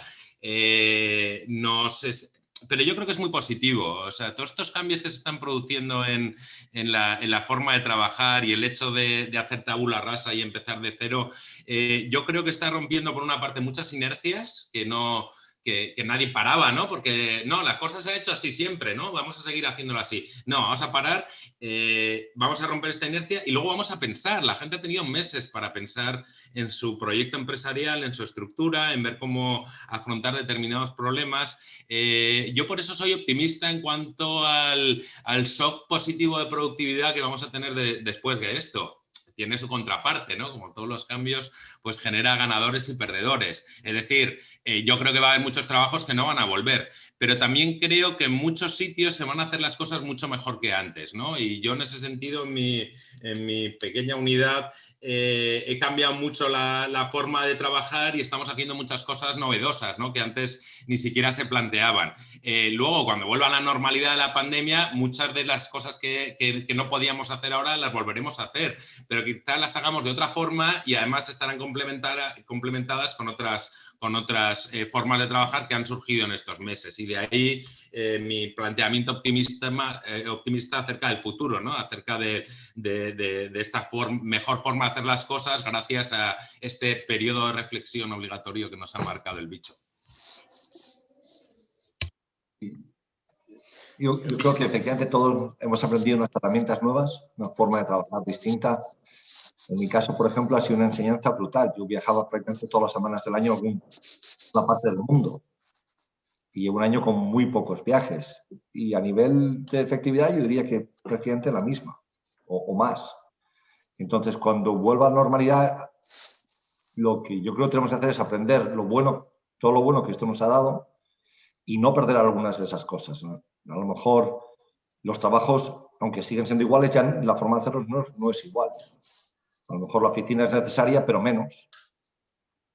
pero yo creo que es muy positivo. O sea, todos estos cambios que se están produciendo en la forma de trabajar y el hecho de hacer tabula rasa y empezar de cero, yo creo que está rompiendo por una parte muchas inercias que nadie paraba, ¿no? Porque no, las cosas se han hecho así siempre, ¿no? Vamos a seguir haciéndolo así. No, vamos a parar, vamos a romper esta inercia y luego vamos a pensar. La gente ha tenido meses para pensar en su proyecto empresarial, en su estructura, en ver cómo afrontar determinados problemas. Yo por eso soy optimista en cuanto al shock positivo de productividad que vamos a tener después de esto. Tiene su contraparte, ¿no? Como todos los cambios, pues genera ganadores y perdedores. Es decir, yo creo que va a haber muchos trabajos que no van a volver, pero también creo que en muchos sitios se van a hacer las cosas mucho mejor que antes, ¿no? Y yo en ese sentido, en mi pequeña unidad, he cambiado mucho la forma de trabajar y estamos haciendo muchas cosas novedosas, ¿no? Que antes ni siquiera se planteaban. Luego, cuando vuelva a la normalidad de la pandemia, muchas de las cosas que no podíamos hacer ahora las volveremos a hacer, pero quizás las hagamos de otra forma y además estarán complementadas con otras formas de trabajar que han surgido en estos meses. Y de ahí mi planteamiento optimista acerca del futuro, ¿no? Acerca de esta mejor forma de hacer las cosas gracias a este periodo de reflexión obligatorio que nos ha marcado el bicho. Yo creo que efectivamente todos hemos aprendido unas herramientas nuevas, una forma de trabajar distinta. En mi caso, por ejemplo, ha sido una enseñanza brutal. Yo viajaba prácticamente todas las semanas del año a alguna parte del mundo y llevo un año con muy pocos viajes. Y a nivel de efectividad yo diría que prácticamente la misma o más. Entonces, cuando vuelva a la normalidad, lo que yo creo que tenemos que hacer es aprender todo lo bueno que esto nos ha dado y no perder algunas de esas cosas, ¿no? A lo mejor los trabajos, aunque siguen siendo iguales, ya la forma de hacerlos no es igual. A lo mejor la oficina es necesaria, pero menos.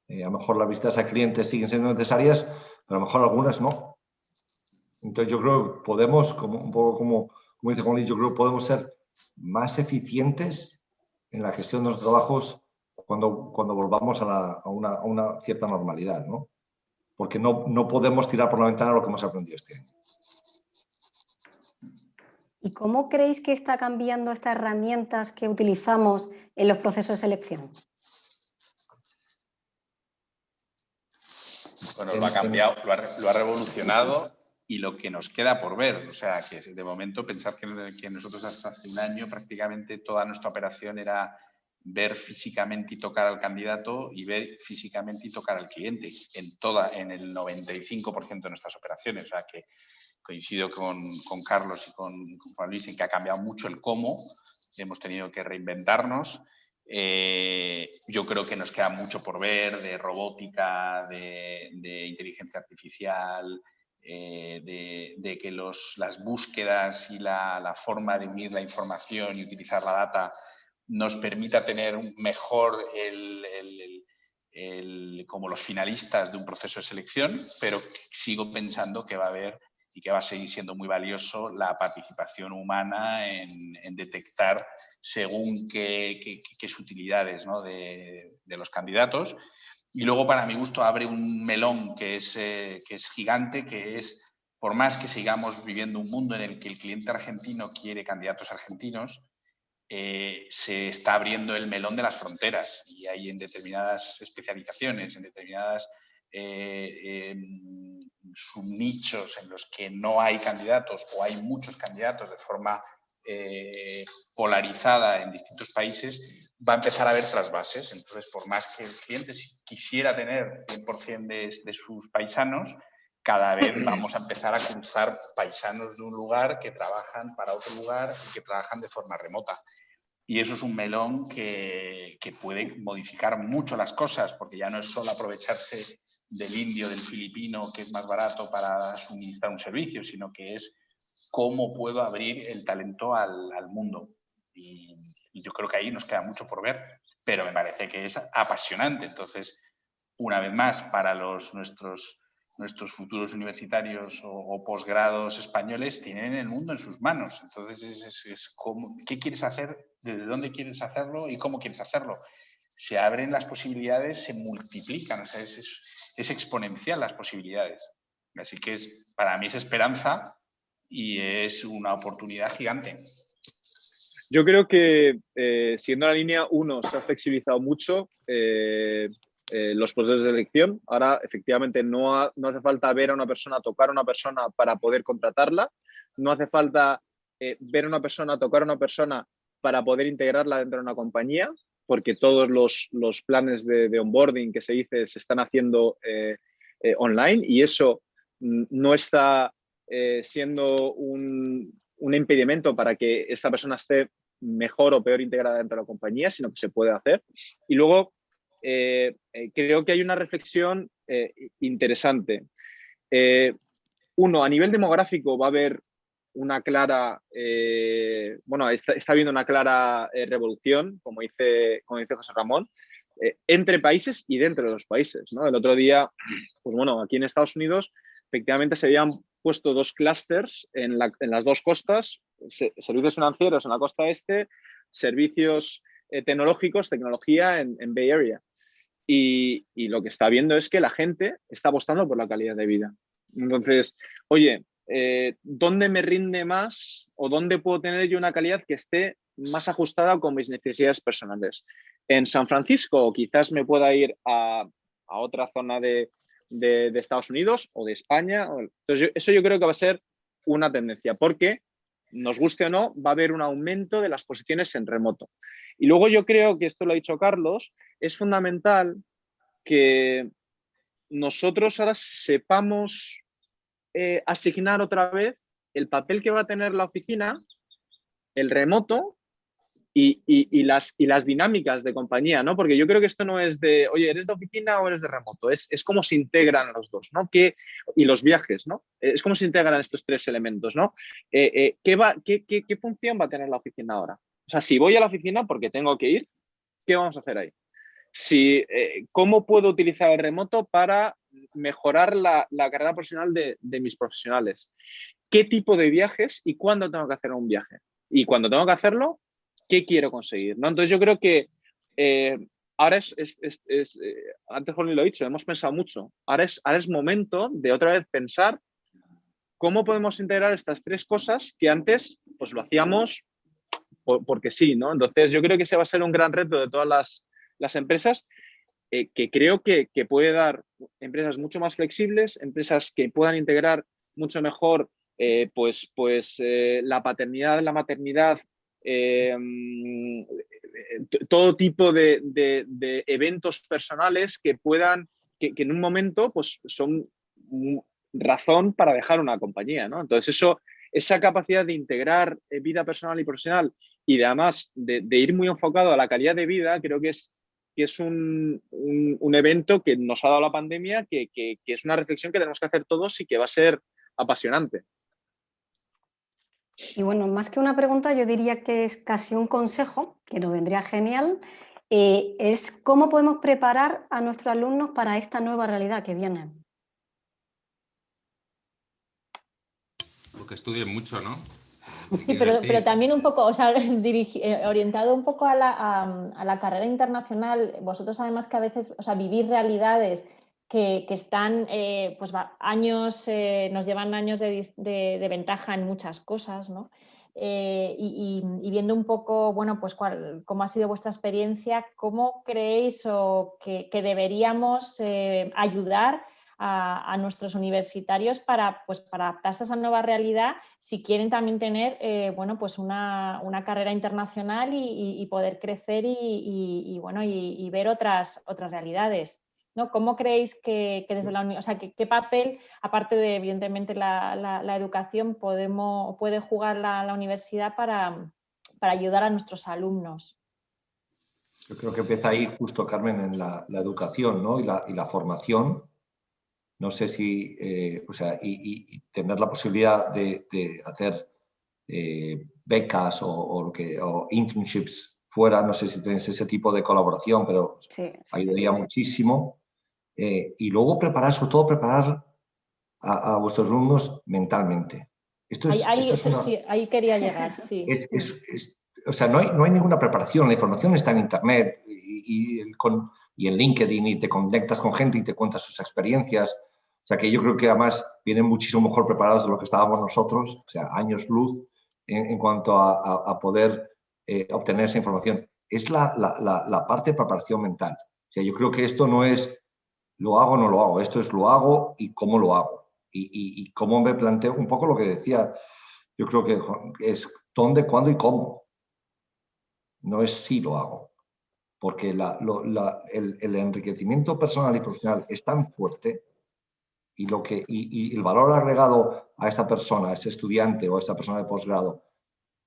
A lo mejor las visitas a clientes siguen siendo necesarias, pero a lo mejor algunas no. Entonces yo creo que podemos, un poco como dice Juan Luis, yo creo que podemos ser más eficientes en la gestión de los trabajos cuando volvamos a una cierta normalidad, ¿no? Porque no podemos tirar por la ventana lo que hemos aprendido este año. ¿Y cómo creéis que está cambiando estas herramientas que utilizamos en los procesos de selección? Bueno, lo ha cambiado, lo ha revolucionado y lo que nos queda por ver. O sea, que de momento pensar que nosotros hasta hace un año prácticamente toda nuestra operación era ver físicamente y tocar al candidato y ver físicamente y tocar al cliente en el 95% de nuestras operaciones. O sea, que coincido con Carlos y con Juan Luis en que ha cambiado mucho el cómo, hemos tenido que reinventarnos. Yo creo que nos queda mucho por ver de robótica, de inteligencia artificial, de que las búsquedas y la forma de unir la información y utilizar la data nos permita tener mejor como los finalistas de un proceso de selección, pero sigo pensando que va a haber y que va a seguir siendo muy valioso la participación humana en detectar según qué utilidades, ¿no? de los candidatos. Y luego, para mi gusto, abre un melón que es gigante, que es, por más que sigamos viviendo un mundo en el que el cliente argentino quiere candidatos argentinos, se está abriendo el melón de las fronteras y hay en determinadas especializaciones, en determinadas subnichos en los que no hay candidatos o hay muchos candidatos de forma polarizada en distintos países, va a empezar a haber trasvases. Entonces, por más que el cliente quisiera tener 100% de sus paisanos, cada vez vamos a empezar a cruzar paisanos de un lugar que trabajan para otro lugar y que trabajan de forma remota. Y eso es un melón que puede modificar mucho las cosas, porque ya no es solo aprovecharse del indio, del filipino, que es más barato para suministrar un servicio, sino que es cómo puedo abrir el talento al mundo. Y yo creo que ahí nos queda mucho por ver, pero me parece que es apasionante. Entonces, una vez más, para nuestros futuros universitarios o posgrados españoles tienen el mundo en sus manos. Entonces, es cómo, ¿qué quieres hacer? ¿Desde dónde quieres hacerlo? ¿Y cómo quieres hacerlo? Se abren las posibilidades, se multiplican. O sea, es exponencial las posibilidades. Así que para mí es esperanza y es una oportunidad gigante. Yo creo que, siguiendo la línea, se ha flexibilizado mucho los procesos de selección. Ahora, efectivamente, no hace falta ver a una persona, tocar a una persona para poder contratarla. No hace falta ver a una persona, tocar a una persona para poder integrarla dentro de una compañía, porque todos los planes de onboarding que se dice se están haciendo online, y eso no está siendo un impedimento para que esta persona esté mejor o peor integrada dentro de la compañía, sino que se puede hacer. Y luego creo que hay una reflexión interesante. Uno, a nivel demográfico va a haber una clara, está habiendo una clara revolución, como dice José Ramón, entre países y dentro de los países, ¿no? El otro día, pues bueno, aquí en Estados Unidos, efectivamente se habían puesto 2 clústeres en las 2 costas, servicios financieros en la costa este, servicios tecnológicos, tecnología en Bay Area. Y lo que está viendo es que la gente está apostando por la calidad de vida. Entonces, oye, ¿dónde me rinde más o dónde puedo tener yo una calidad que esté más ajustada con mis necesidades personales? ¿En San Francisco? O quizás me pueda ir a otra zona de Estados Unidos o de España. Entonces, eso yo creo que va a ser una tendencia, porque, nos guste o no, va a haber un aumento de las posiciones en remoto. Y luego yo creo que, esto lo ha dicho Carlos, es fundamental que nosotros ahora sepamos asignar otra vez el papel que va a tener la oficina, el remoto y las dinámicas de compañía, ¿no? Porque yo creo que esto no es de, oye, ¿eres de oficina o eres de remoto? Es cómo se integran los dos, ¿no? Y los viajes, ¿no? Es cómo se integran estos 3 elementos, ¿no? ¿Qué función va a tener la oficina ahora? O sea, si voy a la oficina porque tengo que ir, ¿qué vamos a hacer ahí? ¿Cómo puedo utilizar el remoto para mejorar la carrera profesional de mis profesionales? ¿Qué tipo de viajes y cuándo tengo que hacer un viaje? Y cuando tengo que hacerlo, ¿qué quiero conseguir? ¿No? Entonces yo creo que ahora antes Juan lo ha dicho, hemos pensado mucho. Ahora es momento de otra vez pensar cómo podemos integrar estas 3 cosas que antes pues lo hacíamos porque sí, ¿no? Entonces yo creo que ese va a ser un gran reto de todas las empresas, que creo que puede dar empresas mucho más flexibles, empresas que puedan integrar mucho mejor la paternidad, la maternidad, todo tipo de eventos personales que en un momento pues son razón para dejar una compañía, ¿no? Entonces esa capacidad de integrar vida personal y profesional y además de ir muy enfocado a la calidad de vida, creo que es un evento que nos ha dado la pandemia, que es una reflexión que tenemos que hacer todos y que va a ser apasionante. Y bueno, más que una pregunta, yo diría que es casi un consejo, que nos vendría genial, es cómo podemos preparar a nuestros alumnos para esta nueva realidad que viene. Porque estudien mucho, ¿no? Sí, pero también un poco, o sea, orientado un poco a la carrera internacional, vosotros además que a veces, o sea, vivís realidades que están, pues años, nos llevan años de ventaja en muchas cosas, ¿no? Y viendo un poco, bueno, pues cómo ha sido vuestra experiencia, ¿cómo creéis que deberíamos ayudar a nuestros universitarios para adaptarse a esa nueva realidad si quieren también tener bueno, pues una carrera internacional y poder crecer y ver otras realidades, ¿no? ¿Cómo creéis que desde la universidad, o sea, qué papel, aparte de evidentemente la educación, puede jugar la universidad para ayudar a nuestros alumnos? Yo creo que empieza ahí justo, Carmen, en la educación, ¿no? y la formación. No sé si, o sea, y tener la posibilidad de hacer becas o internships fuera, no sé si tenéis ese tipo de colaboración, pero Sí. ayudaría muchísimo. Y luego sobre todo preparar a vuestros alumnos mentalmente. Ahí quería llegar, sí. O sea, no hay ninguna preparación, la información está en Internet y en LinkedIn y te conectas con gente y te cuentas sus experiencias. O sea, que yo creo que además vienen muchísimo mejor preparados de lo que estábamos nosotros, o sea, años luz en cuanto a poder obtener esa información. Es la parte de preparación mental. O sea, yo creo que esto no es lo hago o no lo hago, esto es lo hago y cómo lo hago. Y cómo me planteo, un poco lo que decía, yo creo que es dónde, cuándo y cómo. No es si lo hago. Porque el enriquecimiento personal y profesional es tan fuerte y el valor agregado a esa persona, a ese estudiante o a esa persona de posgrado,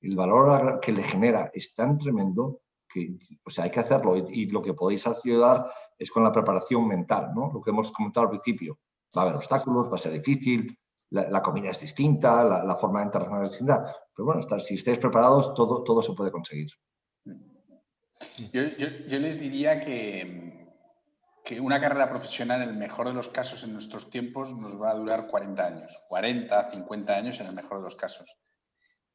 el valor que le genera es tan tremendo que, o sea, hay que hacerlo. Y lo que podéis ayudar es con la preparación mental, ¿no? Lo que hemos comentado al principio. Va a haber obstáculos, va a ser difícil, la comida es distinta, la forma de internacional es distinta. Pero bueno, si estáis preparados, todo se puede conseguir. Yo les diría que una carrera profesional, en el mejor de los casos, en nuestros tiempos, nos va a durar 40 años, 40, 50 años en el mejor de los casos.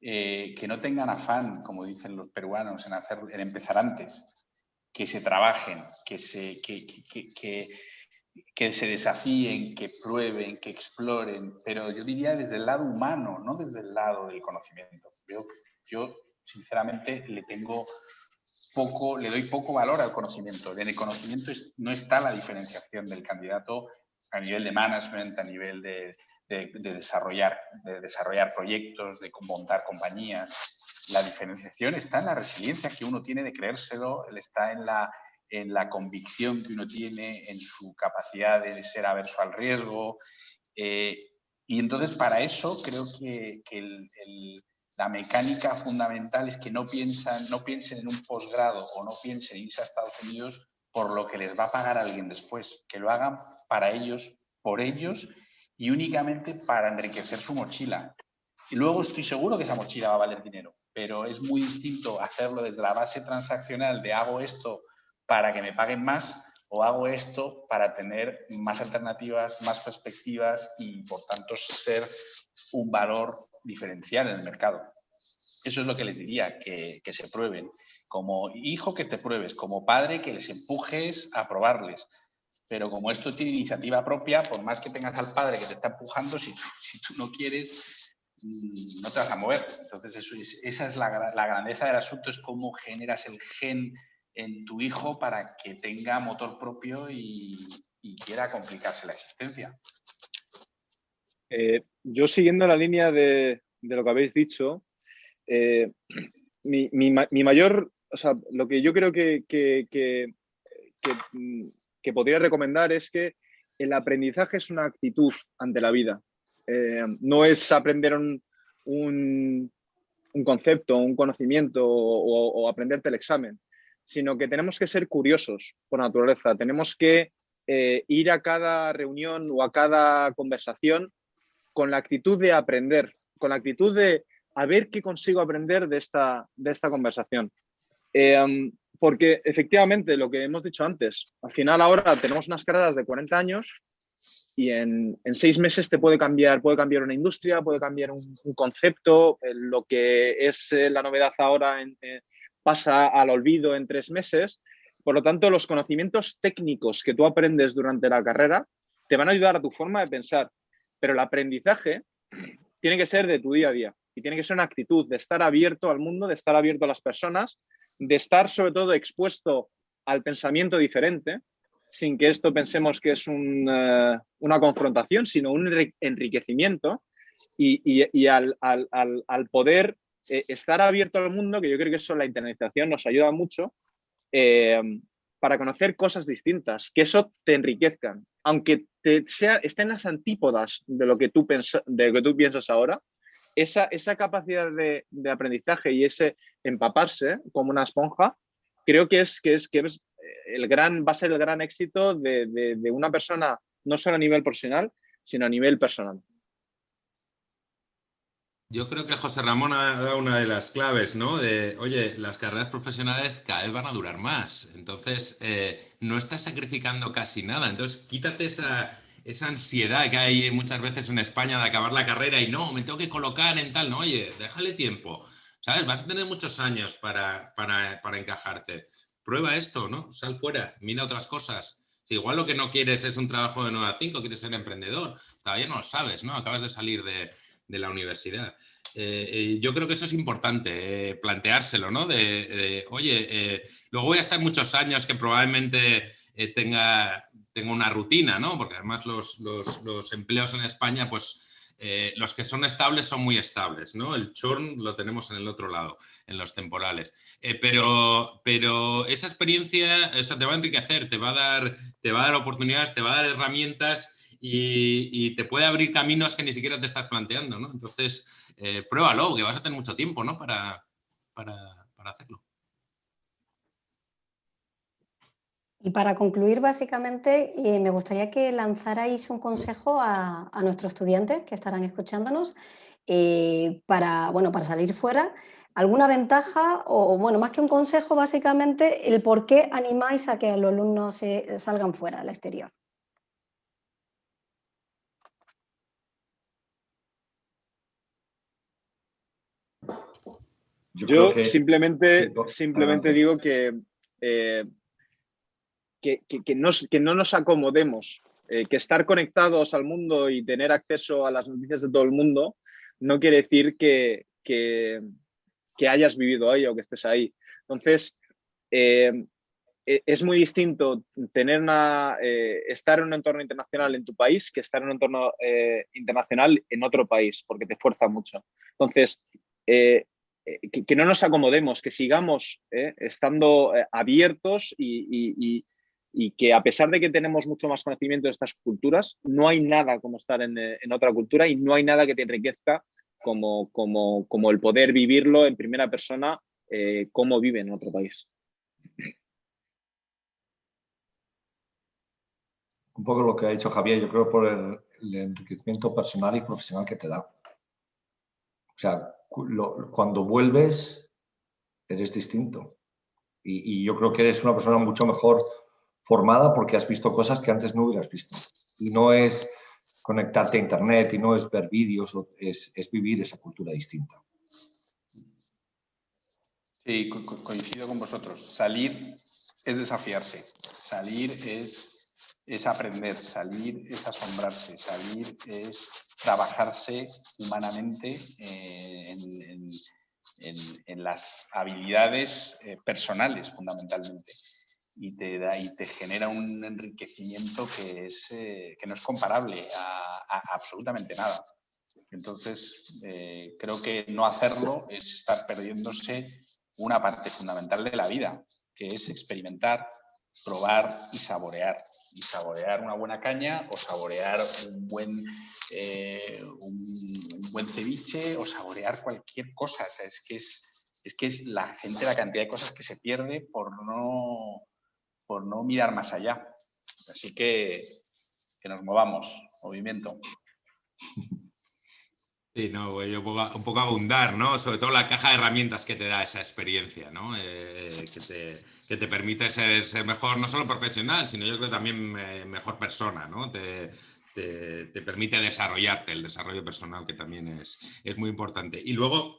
Que no tengan afán, como dicen los peruanos, en empezar antes, que se trabajen, que se desafíen, que prueben, que exploren, pero yo diría desde el lado humano, no desde el lado del conocimiento. Yo sinceramente, le doy poco valor al conocimiento. En el conocimiento no está la diferenciación del candidato a nivel de management, a nivel de desarrollar proyectos, de montar compañías. La diferenciación está en la resiliencia que uno tiene de creérselo, está en la convicción que uno tiene, en su capacidad de ser averso al riesgo. Y entonces, para eso, creo que la mecánica fundamental es que no piensen en un posgrado o no piensen en irse a Estados Unidos por lo que les va a pagar alguien después, que lo hagan para ellos, por ellos y únicamente para enriquecer su mochila. Y luego estoy seguro que esa mochila va a valer dinero, pero es muy distinto hacerlo desde la base transaccional de hago esto para que me paguen más o hago esto para tener más alternativas, más perspectivas y, por tanto, ser un valor diferencial en el mercado. Eso es lo que les diría, que se prueben. Como hijo, que te pruebes. Como padre, que les empujes a probarles. Pero como esto tiene iniciativa propia, por más que tengas al padre que te está empujando, si tú no quieres, no te vas a mover. Entonces, esa es la grandeza del asunto, es cómo generas el gen en tu hijo para que tenga motor propio y quiera complicarse la existencia. Yo, siguiendo la línea de lo que habéis dicho, mi mayor, o sea, lo que yo creo que podría recomendar es que el aprendizaje es una actitud ante la vida. No es aprender un concepto, un conocimiento o aprenderte el examen, sino que tenemos que ser curiosos por naturaleza. Tenemos que ir a cada reunión o a cada conversación con la actitud de aprender, con la actitud de a ver qué consigo aprender de esta conversación. Porque efectivamente, lo que hemos dicho antes, al final ahora tenemos unas carreras de 40 años y en 6 meses te puede cambiar una industria, puede cambiar un concepto, lo que es la novedad ahora pasa al olvido en 3 meses. Por lo tanto, los conocimientos técnicos que tú aprendes durante la carrera te van a ayudar a tu forma de pensar, pero el aprendizaje tiene que ser de tu día a día y tiene que ser una actitud de estar abierto al mundo, de estar abierto a las personas, de estar sobre todo expuesto al pensamiento diferente, sin que esto pensemos que es una confrontación, sino un enriquecimiento y al poder estar abierto al mundo, que yo creo que eso la internalización nos ayuda mucho, para conocer cosas distintas, que eso te enriquezcan, aunque estén las antípodas de lo que tú piensas ahora. Esa capacidad de aprendizaje y ese empaparse como una esponja, creo que va a ser el gran éxito de una persona, no solo a nivel profesional, sino a nivel personal. Yo creo que José Ramón ha dado una de las claves, ¿no? Oye, las carreras profesionales cada vez van a durar más, entonces no estás sacrificando casi nada, entonces quítate esa ansiedad que hay muchas veces en España de acabar la carrera y no, me tengo que colocar en tal, no, oye, déjale tiempo, ¿sabes? Vas a tener muchos años para encajarte. Prueba esto, ¿no? Sal fuera, mira otras cosas. Si igual lo que no quieres es un trabajo de 9 a 5, quieres ser emprendedor, todavía no lo sabes, ¿no? Acabas de salir de la universidad. Yo creo que eso es importante, planteárselo, ¿no? Oye, luego voy a estar muchos años que probablemente tenga una rutina, ¿no? Porque además los empleos en España, pues los que son estables son muy estables, ¿no? El churn lo tenemos en el otro lado, en los temporales. Pero esa experiencia, eso te va a enriquecer, te va a dar oportunidades, te va a dar herramientas y te puede abrir caminos que ni siquiera te estás planteando, ¿no? Entonces, pruébalo, que vas a tener mucho tiempo, ¿no? Para hacerlo. Y para concluir, básicamente, me gustaría que lanzarais un consejo a nuestros estudiantes que estarán escuchándonos para salir fuera. ¿Alguna ventaja o, bueno, más que un consejo, básicamente, el por qué animáis a que los alumnos salgan fuera al exterior? Yo simplemente digo que no nos acomodemos, que estar conectados al mundo y tener acceso a las noticias de todo el mundo no quiere decir que hayas vivido ahí o que estés ahí. Entonces, es muy distinto estar en un entorno internacional en tu país que estar en un entorno internacional en otro país, porque te fuerza mucho. Entonces, que no nos acomodemos, que sigamos estando abiertos y que a pesar de que tenemos mucho más conocimiento de estas culturas, no hay nada como estar en otra cultura y no hay nada que te enriquezca como el poder vivirlo en primera persona, cómo vive en otro país. Un poco lo que ha dicho Javier, yo creo por el enriquecimiento personal y profesional que te da. O sea, cuando vuelves, eres distinto. Y yo creo que eres una persona mucho mejor formada porque has visto cosas que antes no hubieras visto. Y no es conectarte a internet y no es ver vídeos, es vivir esa cultura distinta. Sí, coincido con vosotros. Salir es desafiarse. Salir es aprender. Salir es asombrarse. Salir es trabajarse humanamente en las habilidades personales, fundamentalmente. Y te genera un enriquecimiento que no es comparable a absolutamente nada. Entonces, creo que no hacerlo es estar perdiéndose una parte fundamental de la vida, que es experimentar, probar y saborear. Y saborear una buena caña o saborear un buen ceviche o saborear cualquier cosa. O sea, es que es la gente, la cantidad de cosas que se pierde por no mirar más allá. Así que nos movamos, movimiento. Sí, no, yo un poco abundar, ¿no? Sobre todo la caja de herramientas que te da esa experiencia, ¿no? Que te permite ser mejor, no solo profesional, sino yo creo también mejor persona, ¿no? Te permite desarrollarte, el desarrollo personal, que también es muy importante. Y luego,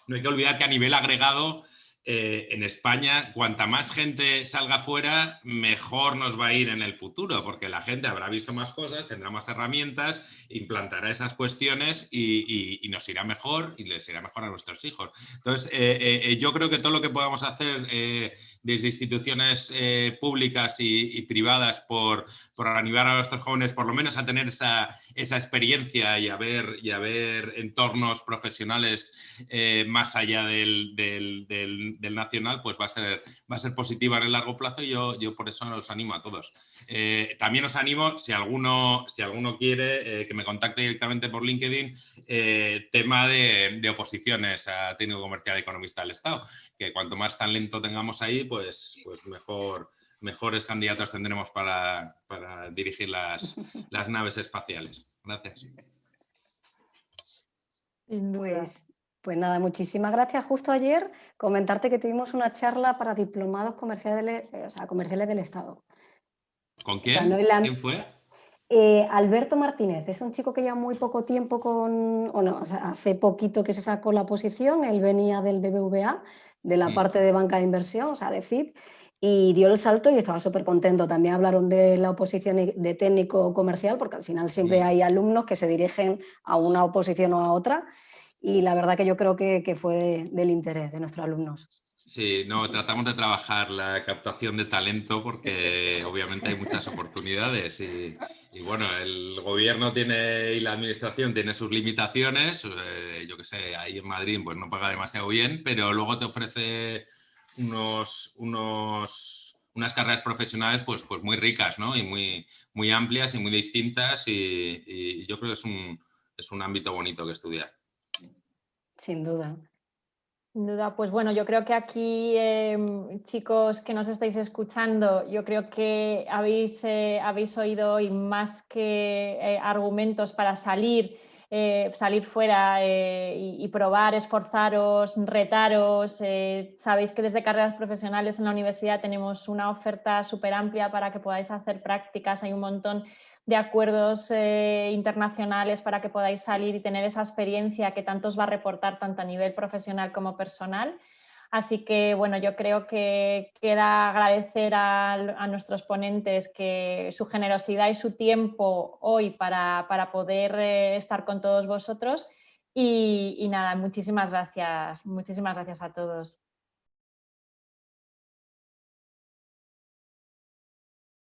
no hay que olvidar que a nivel agregado, en España, cuanta más gente salga fuera, mejor nos va a ir en el futuro, porque la gente habrá visto más cosas, tendrá más herramientas, implantará esas cuestiones y nos irá mejor y les irá mejor a nuestros hijos. Entonces, yo creo que todo lo que podamos hacer desde instituciones públicas y privadas por animar a nuestros jóvenes, por lo menos a tener esa experiencia y a ver entornos profesionales más allá del nacional, pues va a ser positiva en el largo plazo, y yo por eso os animo a todos. También os animo, si alguno quiere, que me contacte directamente por LinkedIn, tema de oposiciones a técnico comercial y economista del Estado, que cuanto más talento tengamos ahí, pues mejores candidatos tendremos para dirigir las naves espaciales. Gracias. Pues nada, muchísimas gracias. Justo ayer comentarte que tuvimos una charla para diplomados comerciales del Estado. ¿Con quién? O sea, ¿Quién fue? Alberto Martínez, es un chico que lleva muy poco tiempo hace poquito que se sacó la oposición. Él venía del BBVA, de la parte de banca de inversión, o sea, de CIP, y dio el salto y estaba súper contento. También hablaron de la oposición de técnico comercial, porque al final siempre hay alumnos que se dirigen a una oposición o a otra, y la verdad que yo creo que fue del interés de nuestros alumnos. Sí, no, tratamos de trabajar la captación de talento porque obviamente hay muchas oportunidades y bueno, el gobierno y la administración tiene sus limitaciones. Yo qué sé, ahí en Madrid pues no paga demasiado bien, pero luego te ofrece unas carreras profesionales pues muy ricas, ¿no? Y muy amplias y muy distintas, y yo creo que es un ámbito bonito que estudiar. Sin duda. Sin duda, pues bueno, yo creo que aquí, chicos que nos estáis escuchando, yo creo que habéis oído hoy más que argumentos para salir fuera y probar, esforzaros, retaros. Sabéis que desde carreras profesionales en la universidad tenemos una oferta súper amplia para que podáis hacer prácticas. Hay un montón de acuerdos internacionales para que podáis salir y tener esa experiencia que tanto os va a reportar tanto a nivel profesional como personal. Así que, bueno, yo creo que queda agradecer a nuestros ponentes que su generosidad y su tiempo hoy para poder estar con todos vosotros. Y nada, muchísimas gracias a todos.